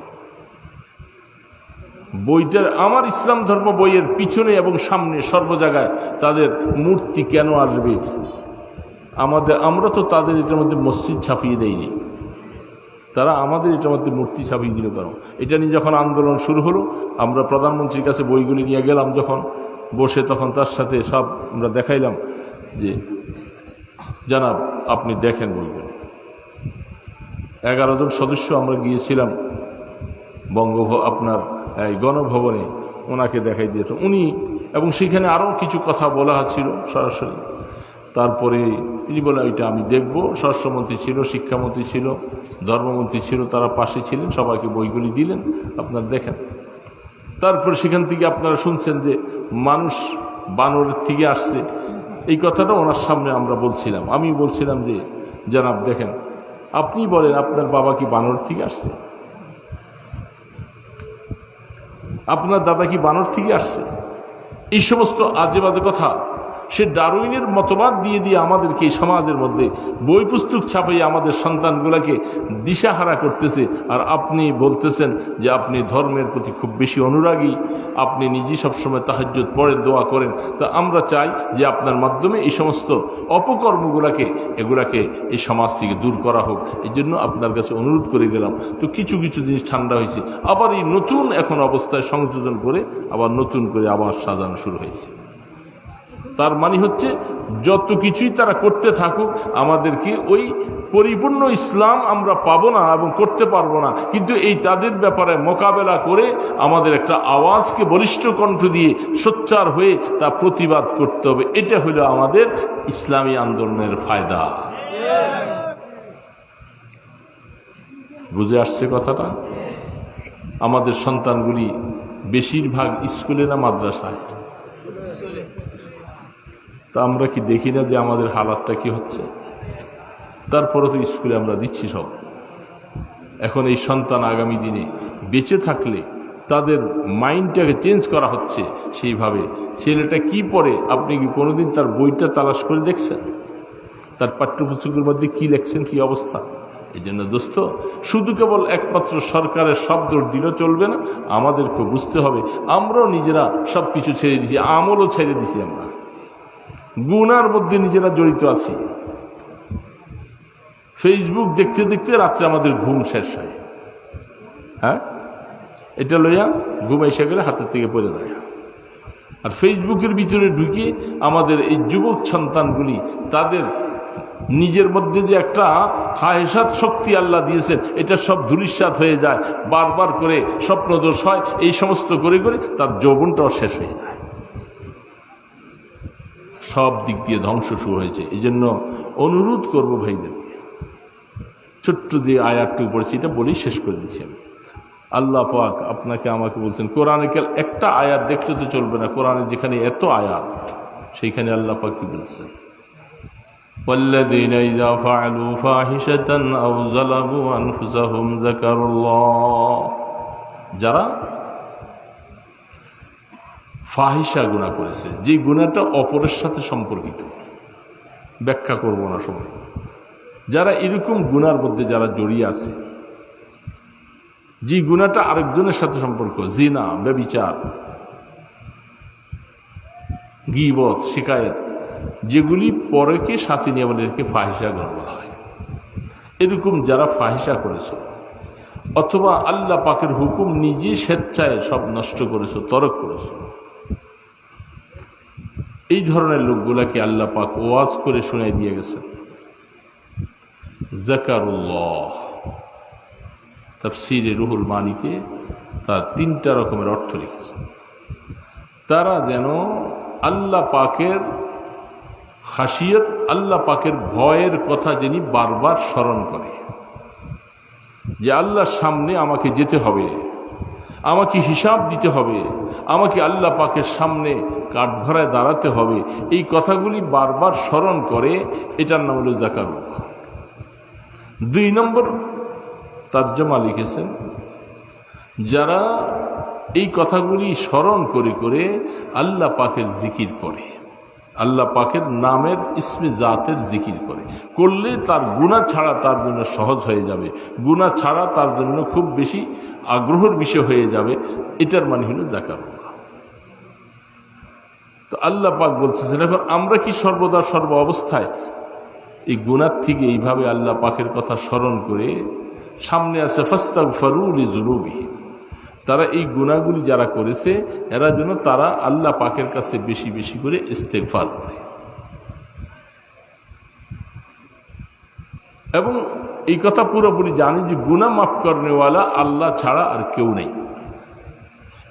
A: বইটার আমার ইসলাম ধর্ম বইয়ের পিছনে এবং সামনে সর্ব জায়গায় তাদের মূর্তি কেন আসবে? আমরা তো তাদের এটার মধ্যে মসজিদ ছাপিয়ে দেয়নি, তারা আমাদের এটার মধ্যে মূর্তি ছাপিয়ে দিল কেন? এটা নিয়ে যখন আন্দোলন শুরু হলো, আমরা প্রধানমন্ত্রীর কাছে বইগুলি নিয়ে গেলাম, যখন বসে তখন তার সাথে সব আমরা দেখাইলাম যে জানাব আপনি দেখেন বইগুলি। 11 জন সদস্য আমরা গিয়েছিলাম আপনার গণভবনে, ওনাকে দেখাই দিয়েছে উনি, এবং সেখানে আরও কিছু কথা বলা হচ্ছিল সরাসরি। তারপরে তিনি বলেন এটা আমি দেখব। স্বরাষ্ট্রমন্ত্রী ছিল, শিক্ষামন্ত্রী ছিল, ধর্মমন্ত্রী ছিল, তারা পাশে ছিলেন, সবাইকে বইগুলি দিলেন, আপনারা দেখেন। তারপরে সেখান থেকে আপনারা শুনছেন যে মানুষ বানরের থেকে আসছে, এই কথাটা ওনার সামনে আমরা বলছিলাম। আমি বলছিলাম যে জানাব দেখেন, আপনি বলেন আপনার বাবা কি বানর থেকে আসছে? আপনার দাদা কি বানর থেকে আসছে? এই সমস্ত আজে বাজে কথা সে ডারউইনের মতবাদ দিয়ে দিয়ে আমাদেরকে এই সমাজের মধ্যে বই পুস্তক ছাপাইয়ে আমাদের সন্তানগুলোকে দিশাহারা করতেছে। আর আপনি বলতেছেন যে আপনি ধর্মের প্রতি খুব বেশি অনুরাগী, আপনি নিজে সবসময় তাহাজ্জুদ পড়েন, দোয়া করেন। তা আমরা চাই যে আপনার মাধ্যমে এই সমস্ত অপকর্মগুলোকে এই সমাজ থেকে দূর করা হোক। এই জন্য আপনার কাছে অনুরোধ করে গেলাম। তো কিছু কিছু জিনিস ঠান্ডা হয়েছে, আবার এই নতুন এখন অবস্থায় সংযোজন করে আবার নতুন করে আবার সাজানো শুরু হয়েছে। তার মানে হচ্ছে যত কিছুই তারা করতে থাকুক, আমাদেরকে ওই পরিপূর্ণ ইসলাম আমরা পাবো না এবং করতে পারবো না, কিন্তু এই তাদের ব্যাপারে মোকাবেলা করে আমাদের একটা আওয়াজকে বলিষ্ঠ কণ্ঠ দিয়ে সোচ্চার হয়ে তা প্রতিবাদ করতে হবে। এটা হলো আমাদের ইসলামী আন্দোলনের ফায়দা। বুঝে আসছে কথাটা? আমাদের সন্তানগুলি বেশিরভাগ স্কুলে না মাদ্রাসায়? তা আমরা কি দেখি না যে আমাদের হালাতটা কি হচ্ছে? তারপরে তো স্কুলে আমরা দিচ্ছি সব। এখন এই সন্তান আগামী দিনে বেঁচে থাকলে তাদের মাইন্ডটাকে চেঞ্জ করা হচ্ছে সেইভাবে। ছেলেটা কি পড়ে আপনি কি কোনোদিন তার বইটা তালাশ করে দেখছেন? তার পাঠ্যপুস্তকের মধ্যে কি লেখছেন, কি অবস্থা? এই জন্য দোস্ত, শুধু কেবল একমাত্র সরকারের সব দোষ দিলে চলবে না, আমাদেরকে বুঝতে হবে আমরাও নিজেরা সব কিছু ছেড়ে দিছি, আমলও ছেড়ে দিছি, আমরা গুনার মধ্যে নিজেরা জড়িত আছি। ফেসবুক দেখতে দেখতে রাত্রে আমাদের ঘুম শেষ হয়। হ্যাঁ, এটা লইয়া ঘুম এসে গেলে হাতের থেকে পড়ে যায়। আর ফেসবুকের ভিতরে ঢুকে আমাদের এই যুবক সন্তানগুলি তাদের নিজের মধ্যে যে একটা খায়েশাত শক্তি আল্লাহ দিয়েছেন, এটা সব ধূলিসাৎ হয়ে যায়, বারবার করে স্বপ্নদোষ হয়, এই সমস্ত করে করে তার যৌবনটাও শেষ হয়ে যায়, সব দিক দিয়ে ধ্বংস শুরু হয়েছে। এই জন্য অনুরোধ করবো ভাইদেরকে, ছোট্ট যে আয়াতটুকু পড়েছি এটা বলেই শেষ করে দিচ্ছি আমি। আল্লাহ পাক আপনাকে আমাকে বলছেন, কোরআনে কেল একটা আয়াত দেখলে তো চলবে না, কোরআনে যেখানে এত আয়াত সেইখানে আল্লাহ পাক কি বলছেন? والذين إذا فعلوا فاحشة أو ظلموا أنفسهم ذكروا الله, যারা ফাহিশা গুনাহ করেছে, যে গুনাহটা অপরের সাথে সম্পর্কিত, ব্যাখ্যা করব না সময়, যারা এরকম গুনার মধ্যে যারা জড়িয়ে আছে, যে গুনাহটা আরেকজনের সাথে সম্পর্ক, জিনা, ব্যভিচার, গীবত, শিকায়েত, যেগুলি পরেকে সাথে নিয়ে আমাদেরকে ফাহিশা গুনাহ বলা হয়। এরকম যারা ফাহিশা করেছে অথবা আল্লাহ পাকের হুকুম নিজে স্বেচ্ছায় সব নষ্ট করেছে, তরক করেছে, এই ধরনের লোকগুলাকে আল্লাহ পাক ওয়াজ করে শুনাই দিয়ে গেছেন। যাকারুল্লাহ, তাফসীরে রুহুল মানিতে তার 3টা রকমের অর্থ লিখেছে। তারা যেন আল্লাহ পাকের খাসিয়ত, আল্লাহ পাকের ভয়ের কথা যিনি বারবার স্মরণ করে, যে আল্লাহর সামনে আমাকে যেতে হবে, আমাকে হিসাব দিতে হবে, আমাকে আল্লাহ পাকের সামনে কাঠগড়ায় দাঁড়াতে হবে, এই কথাগুলি বারবার স্মরণ করে, এটার নাম হল যাকারুল্লাহ। 2 নম্বর তর্জমা লিখেছেন যারা এই কথাগুলি স্মরণ করে করে আল্লাহ পাকের জিকির করে, আল্লাহ পাকের নামের ইসমে জাতের জিকির করলে তার গুনাহ ছাড়া তার জন্য সহজ হয়ে যাবে, গুনাহ ছাড়া তার জন্য খুব বেশি আগ্রহের বিষয় হয়ে যাবে। এটার মানে হলো যাকারুল্লাহ। তো আল্লাহ পাক বলতেছেন, এখন আমরা কি সর্বদা সর্ব অবস্থায় এই গুনাহ থেকে এইভাবে আল্লাহ পাকের কথা স্মরণ করে, সামনে আছে ফাস্তাগফিরু লিযুনুবিহিম, তারা এই গুনাহগুলি যারা করেছে এরা যেন তারা আল্লাহ পাকের কাছে বেশি বেশি করে ইস্তেগফার করে। এবং এই কথা পুরোপুরি জানি যে গুনাহ মাফ করনেওয়ালা আল্লাহ ছাড়া আর কেউ নেই।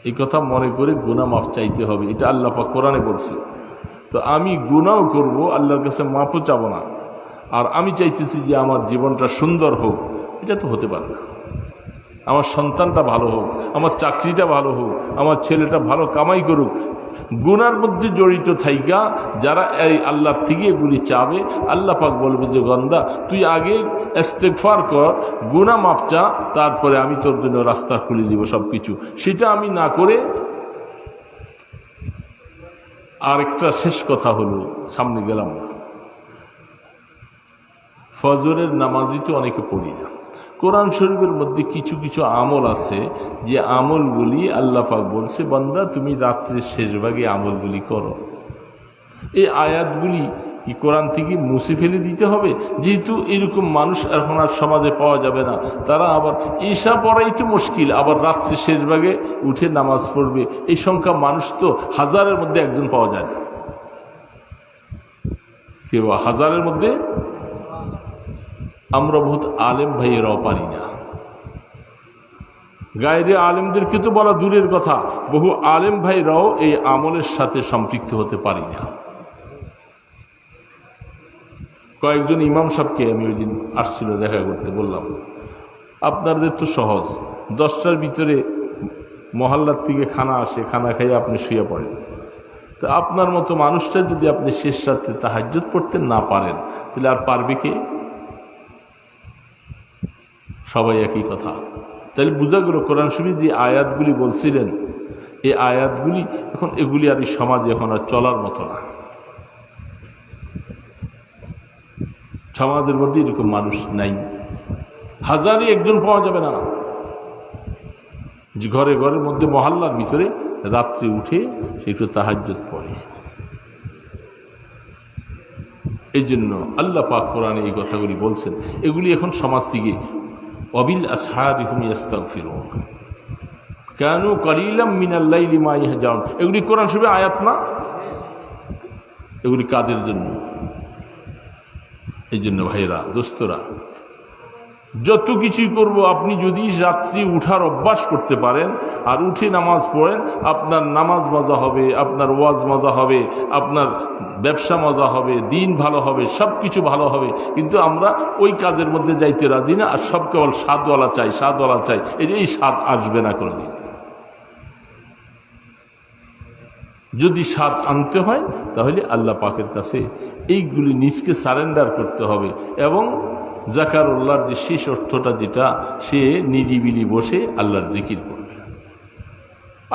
A: এই কথা মনে করে গুনাহ মাফ চাইতে হবে, এটা আল্লাহ পাক কোরআনে বলছে। তো আমি গুনাহ করব, আল্লাহর কাছে মাফও চাবো না, আর আমি চাইতেছি যে আমার জীবনটা সুন্দর হোক, এটা তো হতে পারে না। আমার সন্তানটা ভালো হোক, আমার চাকরিটা ভালো হোক, আমার ছেলেটা ভালো কামাই করুক, গুনার মধ্যে জড়িত থাইকা যারা এই আল্লাহর থেকে এগুলি চাবে, আল্লাহ পাক বলবে যে বান্দা তুই আগে ইস্তেগফার কর, গুনাহ মাফ চা, তারপরে আমি তোর জন্য রাস্তা খুলে দিব সব কিছু। সেটা আমি না করে আরেকটা শেষ কথা হলো, সামনে গেলাম না, ফজরের নামাজই তো অনেকে পড়ি না। কোরআন শরীফের মধ্যে কিছু কিছু আমল আছে যে আমলগুলি আল্লাহ পাক বলছে বান্দা তুমি রাত্রের শেষ ভাগে আমলগুলি করো। এই আয়াতগুলি কি কোরআন থেকে মুছে ফেলে দিতে হবে? যেহেতু এরকম মানুষ এখন আর সমাজে পাওয়া যাবে না, তারা আবার ঈশা পড়াই তো মুশকিল, আবার রাত্রে শেষ ভাগে উঠে নামাজ পড়বে, এই সংখ্যা মানুষ তো হাজারের মধ্যে একজন পাওয়া যায় না। কেউ হাজারের মধ্যে আমরা বহুত আলেম ভাইয়েরাও পারি না। গায়রে আলেমদেরকে তো বলা দূরের কথা, বহু আলেম ভাইরাও এই আমলের সাথে সম্পৃক্ত হতে পারি না। কয়েকজন ইমাম সাহেবকে আমি ওই দিন আসছিল দেখা করতে, বললাম আপনাদের তো সহজ, 10টার ভিতরে মহল্লার থেকে খানা আসে, খানা খাইয়ে আপনি শুয়ে পড়েন। তো আপনার মতো মানুষটা যদি আপনি শেষ রাতে তাহাজ্জুদ পড়তে না পারেন, তাহলে আর পারবে কে? সবাই একই কথা। তাহলে বোঝা গেল কোরআন শরীফ যে আয়াতগুলি বলছিলেন, এই আয়াতগুলি এখন এগুলি আর এই সমাজে এখন আর চলার মতো না। সমাজের মধ্যে এরকম মানুষ নাই, হাজারে একজন পাওয়া যাবে না যে ঘরে ঘরের মধ্যে মহল্লার ভিতরে রাত্রে উঠে সে একটু তাহাজ্জুদ পড়ে। এই জন্য আল্লাহ পাক কোরআনে এই কথাগুলি বলছেন। এগুলি এখন সমাজ থেকে ওয়াবিল আসহারি হুম ইস্তাগফিরুন কানু কালিলাম মিনাল লাইলি মা ইয়াহজাউন, এগুলি কোরআন শরীফে আয়াত না? এগুলি কাদের জন্য? এই জন্য ভাইরা দোস্তরা, যত কিছুই করব, আপনি যদি রাত্রি উঠার অভ্যাস করতে পারেন আর উঠে নামাজ পড়েন, আপনার নামাজ মজা হবে, আপনার ওয়াজ মজা হবে, আপনার ব্যবসা মজা হবে, দিন ভালো হবে, সব কিছু ভালো হবে। কিন্তু আমরা ওই কাজের মধ্যে যাইতে রাজি না, আর সব কেবল স্বাদওয়ালা চাই, স্বাদওয়ালা চাই। এই স্বাদ আসবে না কোনোদিন। যদি স্বাদ আনতে হয় তাহলে আল্লাহ পাকের কাছে এইগুলি নিজকে সারেন্ডার করতে হবে। এবং যাকারুল্লাহর যে শেষ অর্থটা যেটা, সে নিরিবিলি বসে আল্লাহর জিকির করবে।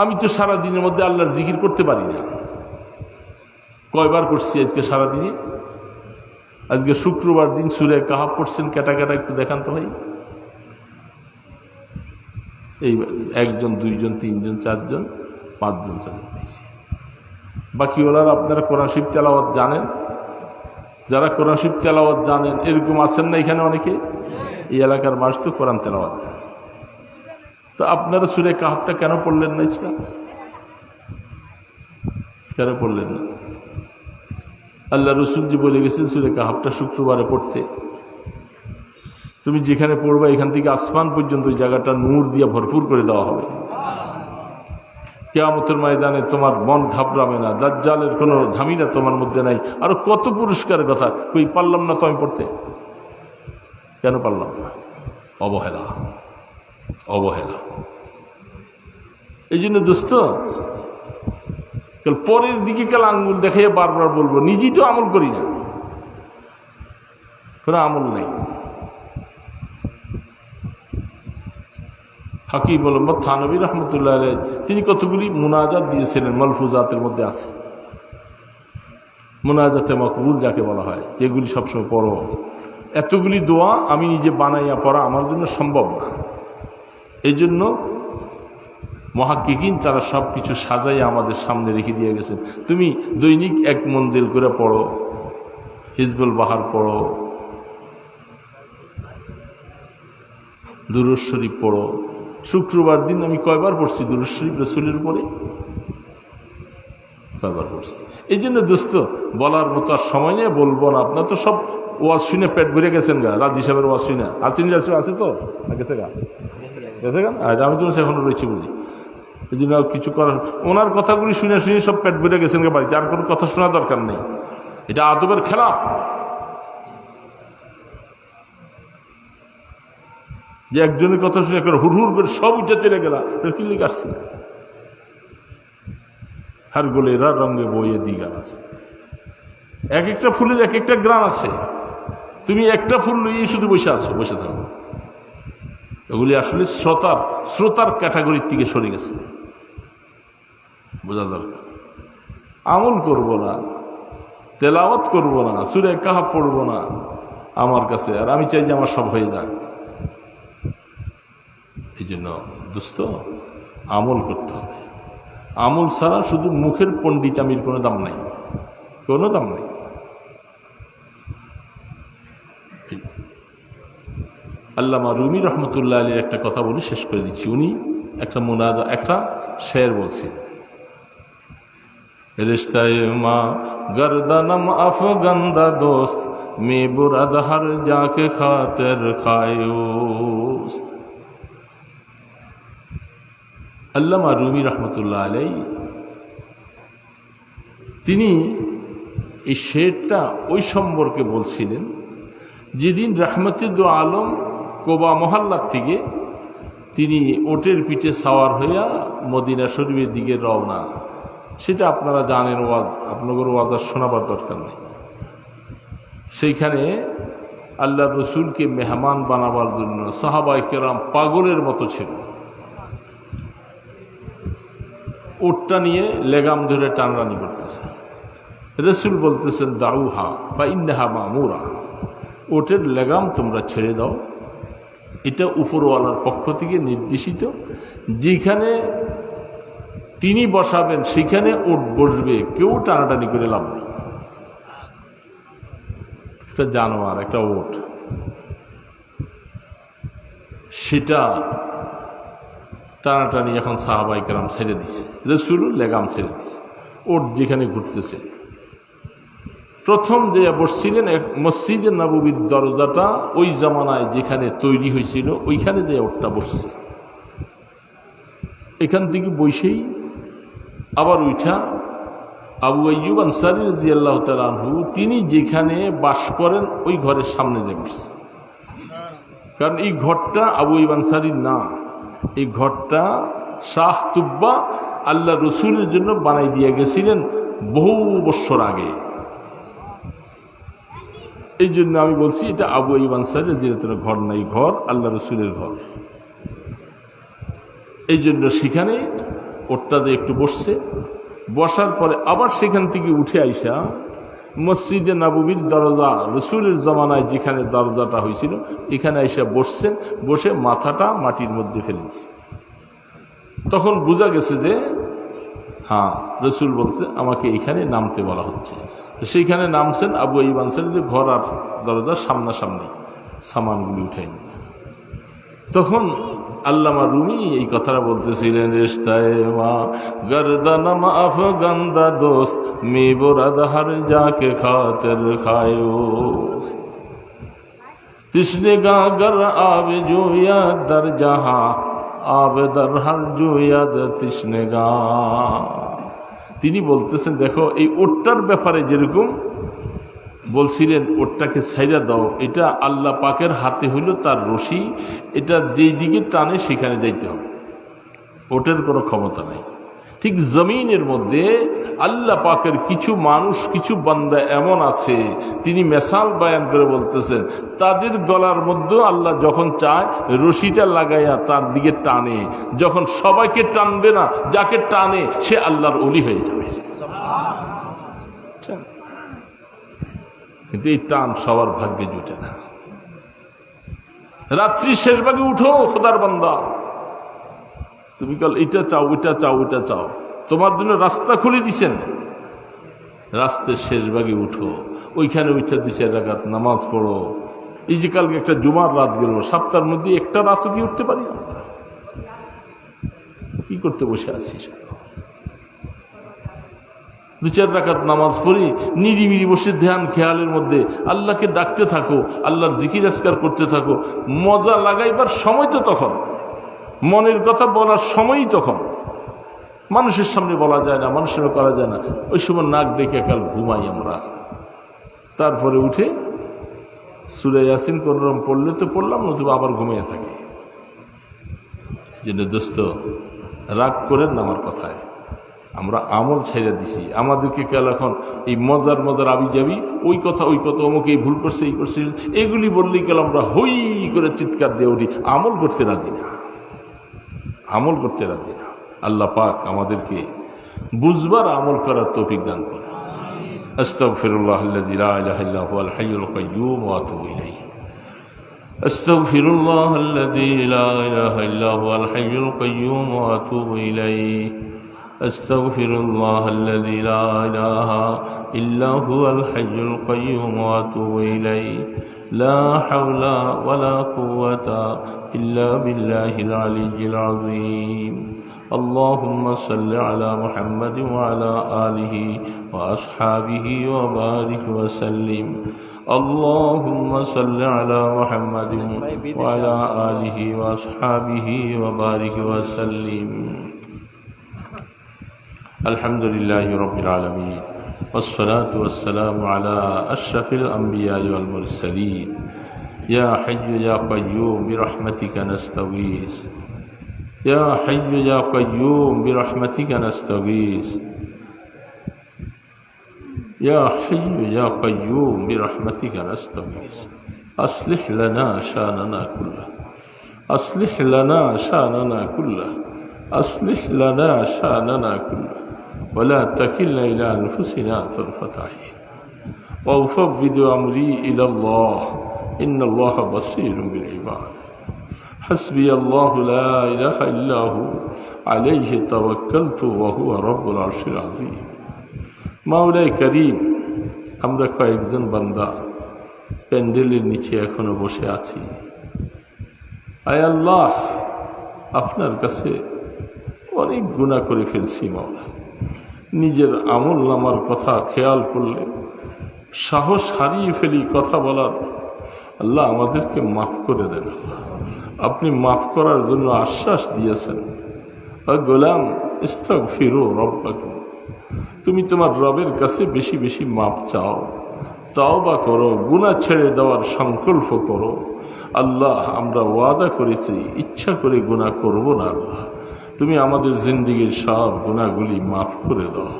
A: আমি তো সারা দিনের মধ্যে আল্লাহর জিকির করতে পারি না। কয়বার করছি আজকে সারাদিনে? আজকে শুক্রবার দিন সূরা কাহাফ পড়ছেন কেটা কেটা একটু দেখান তো ভাই। এই 1 জন 2 জন 3 জন 4 জন 5 জন চালু হয়েছে। বাকি ওলার আপনারা কোরআন শরীফ তেলাওয়াত জানেন? যারা কোরআন শরীফ তেলাওয়াত জানেন এরকম আছেন না এখানে অনেকে? এই এলাকার মানুষ তো কোরআন তেলাওয়াত। তো আপনারা সূরা কাহাফটা কেন পড়লেন না? ইসলাম কেন পড়লেন না? আল্লাহ রসুল জি বলে গেছেন সূরা কাহাফটা শুক্রবারে পড়তে। তুমি যেখানে পড়বা এখান থেকে আসমান পর্যন্ত ওই জায়গাটা নূর দিয়ে ভরপুর করে দেওয়া হবে। কিয়ামতের ময়দানে তোমার মন ঘাবড়াবে না, দাজ্জালের কোনো ঝামেলা তোমার মধ্যে নাই। আরো কত পুরস্কারের কথা, কই পারলাম না তো আমি পড়তে। কেন পারলাম না? অবহেলা, অবহেলা। এই জন্য দোস্ত, পরের দিকে কাল আঙ্গুল দেখাইয়া বারবার বলবো, নিজেই তো আমল করি না, কোনো আমল নেই। হাকিম মোহাম্মদ থানভী রহমতুল্লাহ আলাইহি তিনি কতগুলি মুনাজাত দিয়েছিলেন, মালফুজাতের মধ্যে আছে মুনাজাতে মকবুল যাকে বলা হয়, যেগুলি সবসময় পড়ো। এতগুলি দোয়া আমি নিজে বানাইয়া পড়া আমার জন্য সম্ভব না। এই জন্য মুহাক্কিকিন তারা সব কিছু সাজাইয়া আমাদের সামনে রেখে দিয়ে গেছেন। তুমি দৈনিক এক মঞ্জিল করে পড়ো, হিজবুল বাহার পড়ো, দুরূদ শরীফ পড়ো। শুক্রবার দিন আমি কয়বার পড়ছি দুরূদ শরীফ রাসূলের উপরে, কয়বার পড়ছি। এই জন্য দোস্ত বলার মতো আর সময় নেই, বলবো না। আপনার তো সব ওয়াজ শুনে পেট ভরে গেছেন গা, রাজি সাহেবের ওয়াজ শুনে। আছে তো গেছে গা, গেছে গা। আমি তো এখনো রয়েছি বুঝি। এই জন্য কিছু করার, ওনার কথাগুলি শুনে শুনে সব পেট ভরে গেছেন গা বাড়িতে, আর কোনো কথা শোনা দরকার নেই। এটা আদবের খেলা। যে একজনের কথা শুনে হুড় হুড় করে সব উঠে চলে গেলা, কি লিখে আসছে? হার গোলেরা রঙে বইয়ে দিঘা আছে, এক একটা ফুলের এক একটা গ্রান আছে। তুমি একটা ফুল লইয়ে শুধু বসে আছো, বসে থাকো। এগুলি আসলে শ্রোতার ক্যাটাগরির থেকে সরে গেছে, বোঝা দরকার। আমল করব না, তেলাওয়াত করব না, সূরা কাহফ পড়ব না আমার কাছে, আর আমি চাই যে আমার সব হয়ে যাক। এই জন্য দোস্ত আমল করতে হবে। আমল ছাড়া শুধু মুখের পণ্ডিতামির কোনো দাম নাই, কোনো দাম নাই। আল্লামা রুমি রহমতুল্লাহ আলীর একটা কথা বলি, শেষ করে দিচ্ছি। উনি একটা শের বলছেন, रिश्ते माँ गर्दनम अफगंदा दोस्त मैं बुरद हर जाके खातिर खायोस्त। আল্লামা রুমি রহমতুল্লাহ আলাইহি তিনি এই শেরটা ওই সম্পর্কে বলছিলেন যেদিন রাহমাতুল আলম কোবা মহল্লার থেকে তিনি ওটের পিঠে সাওয়ার হইয়া মদিনা শরীফের দিকে রওনা। সেটা আপনারা জানেন, ওয়াজ আপনাদের ওয়াজ আর শোনাবার দরকার নেই। সেইখানে আল্লাহ রসুলকে মেহমান বানাবার জন্য সাহাবায়ে কেরাম পাগলের মতো ছিল। ওটটা নিয়ে লেগাম ধরে টানরানি করতেছে। রসুল বলতেছেন দাউহা বা ইন্নাহা মামুরা, ওটের লেগাম তোমরা ছেড়ে দাও, এটা উপরওয়ালার পক্ষ থেকে নির্দেশিত। যেখানে তিনি বসাবেন সেখানে ওট বসবে, কেউ টানাটানি করে লাভ নেই। একটা জানোয়ার, একটা ওট, সেটা টানাটানি এখন সাহাবায়ে কেরাম ছেড়ে দিছে, রাসূল লেগাম ছেড়ে দিছে। ওট যেখানে ঘুরতেছে, প্রথম যে বসছিলেন মসজিদে নববীর দরজাটা ওই জামানায় যেখানে তৈরি হয়েছিল ওইখানে যে ওটটা বসছে। এখান থেকে বসেই আবার উঠা আবু আইয়ুব আনসারী রাদিয়াল্লাহু তাআলা আনহু তিনি যেখানে বাস করেন ওই ঘরের সামনে যে বসছে। কারণ এই ঘরটা আবু আইয়ুব আনসারীর না, এই ঘরটা শাহ তুব্বা আল্লাহ রসুলের জন্য বানাই দিয়ে গেছিলেন বহু বছর আগে। এই জন্য আমি বলছি এটা আবু আইয়ুব আনসারীর রাদিয়াল্লাহু ঘর নাই, ঘর আল্লাহ রসুলের ঘর। এই জন্য সেখানে ওটাতে একটু বসছে, বসার পরে আবার সেখান থেকে উঠে আইসা মসজিদে নববীর দরজা রসুলের জমানায় যেখানে দরজাটা হয়েছিল এখানে আইসা বসছেন, বসে মাথাটা মাটির মধ্যে ফেলে দিচ্ছে। তখন বোঝা গেছে যে হ্যাঁ রসুল বলতে আমাকে এখানে নামতে বলা হচ্ছে। সেইখানে নামছেন আবু আইয়ুব আনসারী, যে ঘর আর দরজার সামনাসামনি, সামানগুলি উঠাইনি। তখন আল্লামা রুমি এই কথাটা বলতেছিলেন, রিশতায়ে মা গর্দনম আফগন্দা দোস্ত মে বুরাদ হর যাকে খাতির খায়োস তিসনে গা গর আবে জোয়া দর জাহা আবে দর হর জোয়া তিসনে গা। তিনি বলতেছেন দেখো এই ওটটার ব্যাপারে যেরকম বলছিলেন ওটটাকে ছাইরা দাও, এটা আল্লাহ পাকের হাতে হইল তার রশি, এটা যেই দিকে টানে সেখানে যাইতে হবে, ওটের কোনো ক্ষমতা নাই। ঠিক জমিনের মধ্যে আল্লাহ পাকের কিছু মানুষ, কিছু বান্দা এমন আছে, তিনি মেসাল বয়ান করে বলতেছেন, তাদের গলার মধ্যে আল্লাহ যখন চায় রশিটা লাগাইয়া তার দিকে টানে, যখন সবাইকে টানবে না, যাকে টানে সে আল্লাহর ওলি হয়ে যাবে। কিন্তু এই টান সবার ভাগ্যে জুটে না। রাত্রি শেষ ভাগে উঠো খোদার বান্দা, তুমি কাল এটা চাও, ওইটা চাও, ওইটা চাও, তোমার জন্য রাস্তা খুলে দিছেন। রাস্তার শেষ ভাগে উঠো, ওইখানে উঠে 2-4 রাকাত নামাজ পড়ো। এই যে কালকে একটা জুমার রাত গেল, সপ্তাহের মধ্যে একটা রাতও কি উঠতে পারি? কি করতে বসে আছিস? 2-4 রাকাত নামাজ পড়ি, নিরিবিরি বসে ধ্যান খেয়ালের মধ্যে আল্লাহকে ডাকতে থাকো, আল্লাহর জিকির আজকার করতে থাকো। মজা লাগাইবার সময় তো তখন, মনের কথা বলার সময়ই তখন। মানুষের সামনে বলা যায় না, মানুষের করা যায় না, ওই সময় নাক ডেকে কাল ঘুমাই আমরা। তারপরে উঠে সূরা ইয়াসিন কোনরকম পড়লে তো পড়লাম, নতুবা আবার ঘুমিয়ে থাকি। যে দোস্ত, রাগ করেন না আমার কথায়, আমরা আমল ছেড়ে দিছি। আমাদেরকে কাল এখন এই মজার মজার আবি যাবি, ওই কথা অমুক এই ভুল করছে, এই করছে, এগুলি বললেই কাল আমরা হই করে চিৎকার দিয়ে উঠি। আমল করতে রাজি না, আমল করতে রাজি না। আল্লাহ পাক আমাদেরকে বুঝবার আমল করার তৌফিক দান করে। আস্তাগফিরুল্লাহাল্লাযী লা ইলাহা ইল্লা হুয়াল হাইয়ুল কাইয়্যুম ওয়া আতুবু ইলাইহি। আস্তাগফিরুল্লাহাল্লাযী লা ইলাহা ইল্লা হুয়াল হাইয়ুল কাইয়্যুম ওয়া আতুবু ইলাইহি। আস্তাগফিরুল্লাহাল্লাযী লা ইলাহা ইল্লা হুয়াল হাইয়ুল কাইয়্যুম ওয়া আতুবু ইলাইহি। لا حول ولا قوة إلا بالله العلي العظيم. اللهم صل على محمد وعلى آله وأصحابه وبارك وسلم. اللهم صل على محمد وعلى آله وأصحابه وبارك وسلم. الحمد لله رب العالمين، والصلاة والسلام على أشرف الأنبياء والمرسلين. يا حي يا قيوم برحمتك نستغيث. يا حي يا قيوم برحمتك نستغيث. يا حي يا قيوم برحمتك نستغيث. أصلح لنا شأننا كله. أصلح لنا شأننا كله. أصلح لنا شأننا كله. ولا تكلنا إلى أنفسنا طرفة عين. وأفوض أمري إلى الله إن الله بصير بالعباد. حسبي الله لا إله إلا هو عليه توكلت وهو رب العرش العظيم. মাওলাই করিম, আমরা কয়েকজন বান্দা প্যান্ডেলের নিচে এখনো বসে আছি। আয় আল্লাহ, আপনার কাছে অনেক গুনাহ করে ফেলছি মাওলা। নিজের আমল নামার কথা খেয়াল করলে সাহস হারিয়ে ফেলি কথা বলার। আল্লাহ আমাদেরকে মাফ করে দেন। আপনি মাফ করার জন্য আশ্বাস দিয়েছেন। গোলাম ইস্তাগফিরু রাব্বাকুম, তুমি তোমার রবের কাছে বেশি বেশি মাফ চাও, তওবা করো, গুনাহ ছেড়ে দেওয়ার সংকল্প করো। আল্লাহ, আমরা ওয়াদা করেছি ইচ্ছা করে গুনাহ করব না। আল্লাহ, তুমি আমাদের জিন্দেগির সব গুনাহগুলি মাফ করে দাও।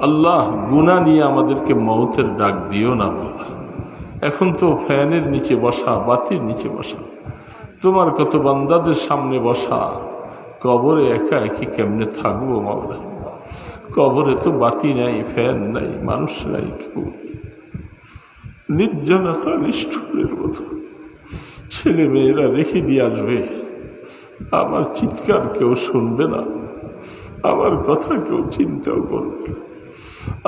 A: আল্লাহ, গুনাহ নিয়ে আমাদেরকে মওতের ডাক দিও না। এখন তো ফ্যানের নিচে বসা, বাতির নিচে বসা, তোমার কত বান্দাদের সামনে বসা, কবরে একা একই কেমনে থাকবো মাওলা? কবরে তো বাতি নাই, ফ্যান নাই, মানুষ নাই, কেউ নির্জনতা নিষ্ঠুরের মতো। ছেলে মেয়েরা রেখে দিয়ে আসবে, আমার চিৎকার কেউ শুনবে না, আমার কথা কেউ চিন্তাও করবে।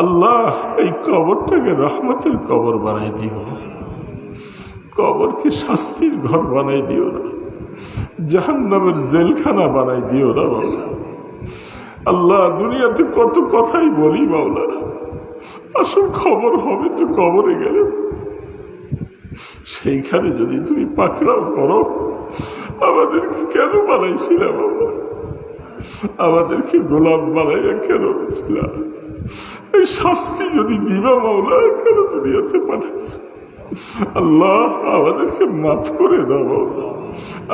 A: আল্লাহ, এই কবরটাকে রহমতের কবর বানাই দিও, কবরকে শাস্তির ঘর বানাই দিও না, জাহান্নামের জেলখানা বানাই দিও না মাওলা। আল্লাহ, দুনিয়াতে কত কথাই বলি মাওলা, আসল খবর হবে তো কবরে গেলে। সেইখানে যদি তুমি পাকড়াও করো, আমাদেরকে কেন বানাইছিলা বাবা? আমাদেরকে গোলাম বানাইয়া কেন ছিলা? এই শাস্তি যদি দিবা মাওলা, কেন দুনিয়াতে পাঠাইছ? আল্লাহ, আমাদেরকে মাফ করে দাও মাওলা।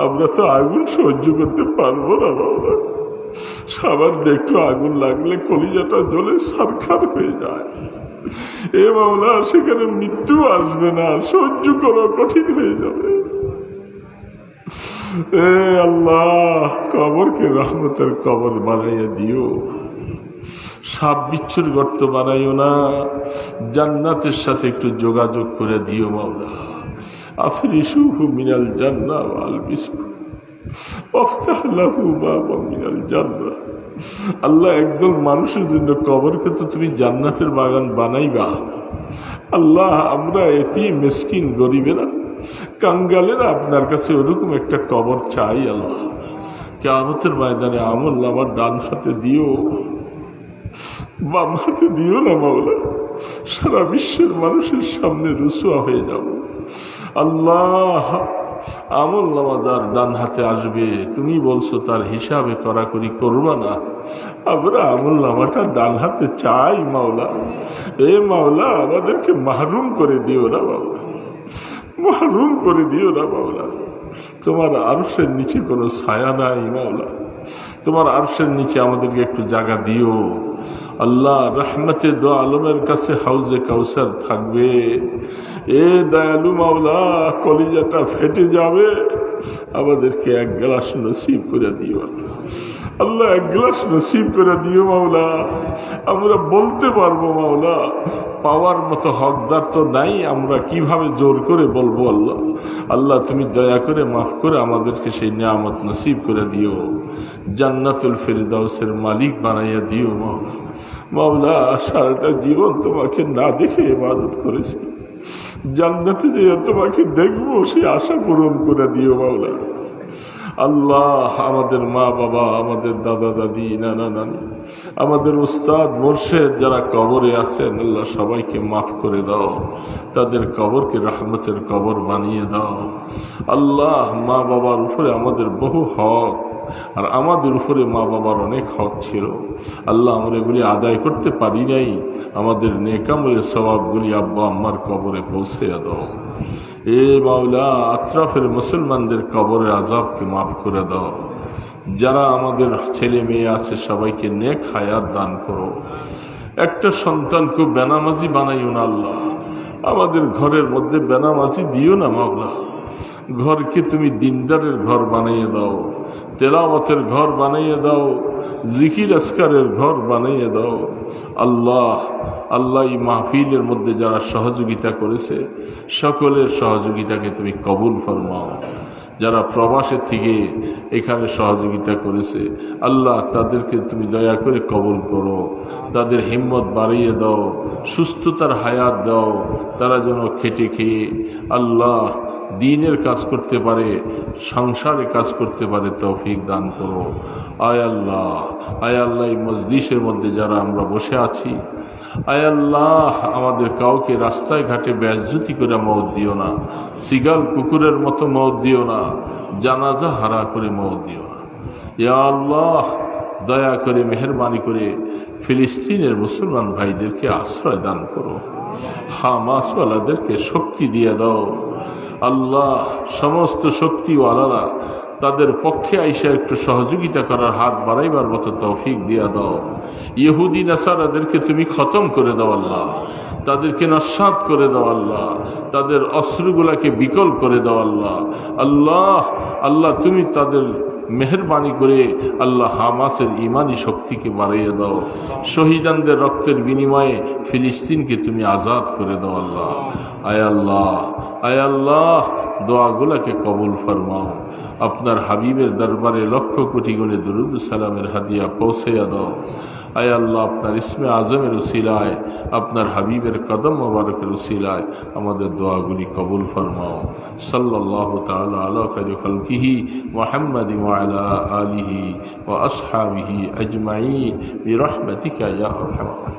A: আমরা তো আগুন সহ্য করতে পারবো না মাওলা। সামান্য একটু আগুন লাগলে কলিজাটা জ্বলে ছারখার হয়ে যায়। এ মাওলা, সেখানে মৃত্যু আসবে না, সহ্য করা কঠিন হয়ে যাবে। এ আল্লাহ, কবরকে রহমতের কবর বানাইয়া দিও, সাপ বিচ্ছুর গর্ত বানাইও না, জান্নাতের সাথে একটু যোগাযোগ করে দিও মাওলা। আফরিসুহু মিনাল জান্নাহ ওয়া আলবিসুহু ওয়াফতাহ লাহু বাবাম মিনাল জান্নাহ। আল্লাহ, একদল মানুষের জন্য কবরকে তো তুমি জান্নাতের বাগান বানাইবা। আল্লাহ, আমরা এতিম মিসকিন গরিবেরা কাঙ্গালেরা আপনার কাছে ওরকম একটা কবর চাই। আল্লাহ, কিয়ামতের ময়দানে আমল আমার ডান হাতে দিও, বাম হাতে দিও না মাওলা। সারা বিশ্বের মানুষের সামনে রুসুয়া হয়ে যাব। আল্লাহ, আমল নামাদার ডান হাতে আসবে, তুমি বলছো তার হিসাবে করাকরি করবা না। আমরা আমল নামাটা ডান হাতে চাই মাওলা। এ মাওলা, আমাদেরকে মাহরুম করে দিও না মাওলা, মাহরুম করে দিও না মাওলা। তোমার আরশের নিচে কোনো ছায়া নাই মাওলা, তোমার আরশের নিচে আমাদেরকে একটু জায়গা দিও। আল্লাহ, রহমতে দো আলমের কাছে হাউজে কাউসার থাকবে। এ দয়ালু মাওলা, কলিজাটা ফেটে যাবে, আমাদেরকে এক গ্লাস নসিব করে দিও। আল্লাহ, এক গ্লাস নসিব করে দিও মাওলা। আমরা বলতে পারবো মাওলা, পাওয়ার মতো হকদার তো নাই, আমরা কিভাবে জোর করে বলবো। আল্লাহ, আল্লাহ তুমি দয়া করে মাফ করে আমাদেরকে সেই নিয়ামত নসিব করে দিও। জান্নাতুল ফেরদাউসের মালিক বানাইয়া দিও মাওলা। মাওলা, সারাটা জীবন তোমাকে না দেখে ইবাদত করেছি, জান্নাতে যে তোমাকে দেখবো সেই আশা পূরণ করে দিও মাওলা। আল্লাহ, আমাদের মা বাবা, আমাদের দাদা দাদি, নানা নানি, আমাদের উস্তাদ মুর্শেদ যারা কবরে আছেন, আল্লাহ সবাইকে মাফ করে দাও, তাদের কবরকে রহমতের কবর বানিয়ে দাও। আল্লাহ, মা বাবার উপরে আমাদের বহু হক, আর আমাদের উপরে মা বাবার অনেক হক ছিল। আল্লাহ, আমরা এগুলি আদায় করতে পারি নাই, আমাদের নেকামলের সওয়াবগুলি আব্বা আম্মার কবরে পৌঁছে দাও। এ মাওলা, আত্রাফের মুসলমানদের কবরের আযাবকে মাফ করে দাও। যারা আমাদের ছেলে মেয়ে আছে সবাইকে নেক হায়াত দান করো। একটা সন্তানকে বেনামাজি বানাইও না আল্লাহ, আমাদের ঘরের মধ্যে বেনামাজি দিও না মাওলা। ঘরকে তুমি দিনদারের ঘর বানিয়ে দাও, তেলাওয়াতের ঘর বানিয়ে দাও, জিকির আসকারের ঘর বানিয়ে দাও। আল্লাহ, আল্লাহ, এই মাহফিলের মধ্যে যারা সহযোগিতা করেছে সকলের সহযোগিতাকে তুমি কবুল ফরমাও। যারা প্রবাসে থেকে এখানে সহযোগিতা করেছে আল্লাহ, তাদেরকে তুমি দয়া করে কবুল করো, তাদের হিম্মত বাড়িয়ে দাও, সুস্থতার হায়াত দাও, তারা যেন খেটে খেয়ে আল্লাহ দ্বীনের কাজ করতে পারে, সংসারে কাজ করতে পারে, তৌফিক দান করো। আয় আল্লাহ, আয় আল্লাহ, এই মজলিসের মধ্যে যারা আমরা বসে আছি, আয় আল্লাহ, আমাদের কাউকে রাস্তায় ঘাটে বেইজ্জতি করে মওত দিও না, সিগাল কুকুরের মতো মওত দিও না, জানাজা হারা করে মওত দিও না। ইয়া আল্লাহ, দয়া করে মেহেরবানি করে ফিলিস্তিনের মুসলমান ভাইদেরকে আশ্রয় দান করো, হামাসওয়ালাদেরকে শক্তি দিয়ে দাও। আল্লাহ, সমস্ত শক্তিওয়ালারা তাদের পক্ষে আইসা একটু সহযোগিতা করার হাত বাড়াইবার মতো তৌফিক দিয়া দাও। ইহুদি নাসারাদেরকে তুমি খতম করে দাও আল্লাহ, তাদেরকে নস্যাৎ করে দাও আল্লাহ, তাদের অস্ত্রগুলাকে বিকল করে দাও আল্লাহ। আল্লাহ, আল্লাহ, তুমি তাদের মেহরবানি করে আল্লাহ হামাসের ইমানি শক্তিকে বাড়িয়ে দাও। শহীদানদের রক্তের বিনিময়ে ফিলিস্তিনকে তুমি আজাদ করে দাও আল্লাহ। আয় আল্লাহ, আয় আল্লাহ, দোয়াগুলাকে কবুল ফরমাও। আপনার হাবিবের দরবারে লক্ষ কোটি গুণে দুরুদ সালামের হাদিয়া পৌঁছাইয়া দাও। আয় আল্লাহ, আপনার ইসমে আজমের উসিলায়, আপনার হাবিবের কদম মোবারকের উসিলায় আমাদের দোয়াগুলি কবুল ফরমাও। সাল্লাল্লাহু তাআলা আলা খায়রি খালকিহি মুহাম্মাদিন ওয়া আলা আলিহি ওয়া আসহাবিহি আজমাইন বিরহমাতিকা ইয়া আরহামার রাহিমিন।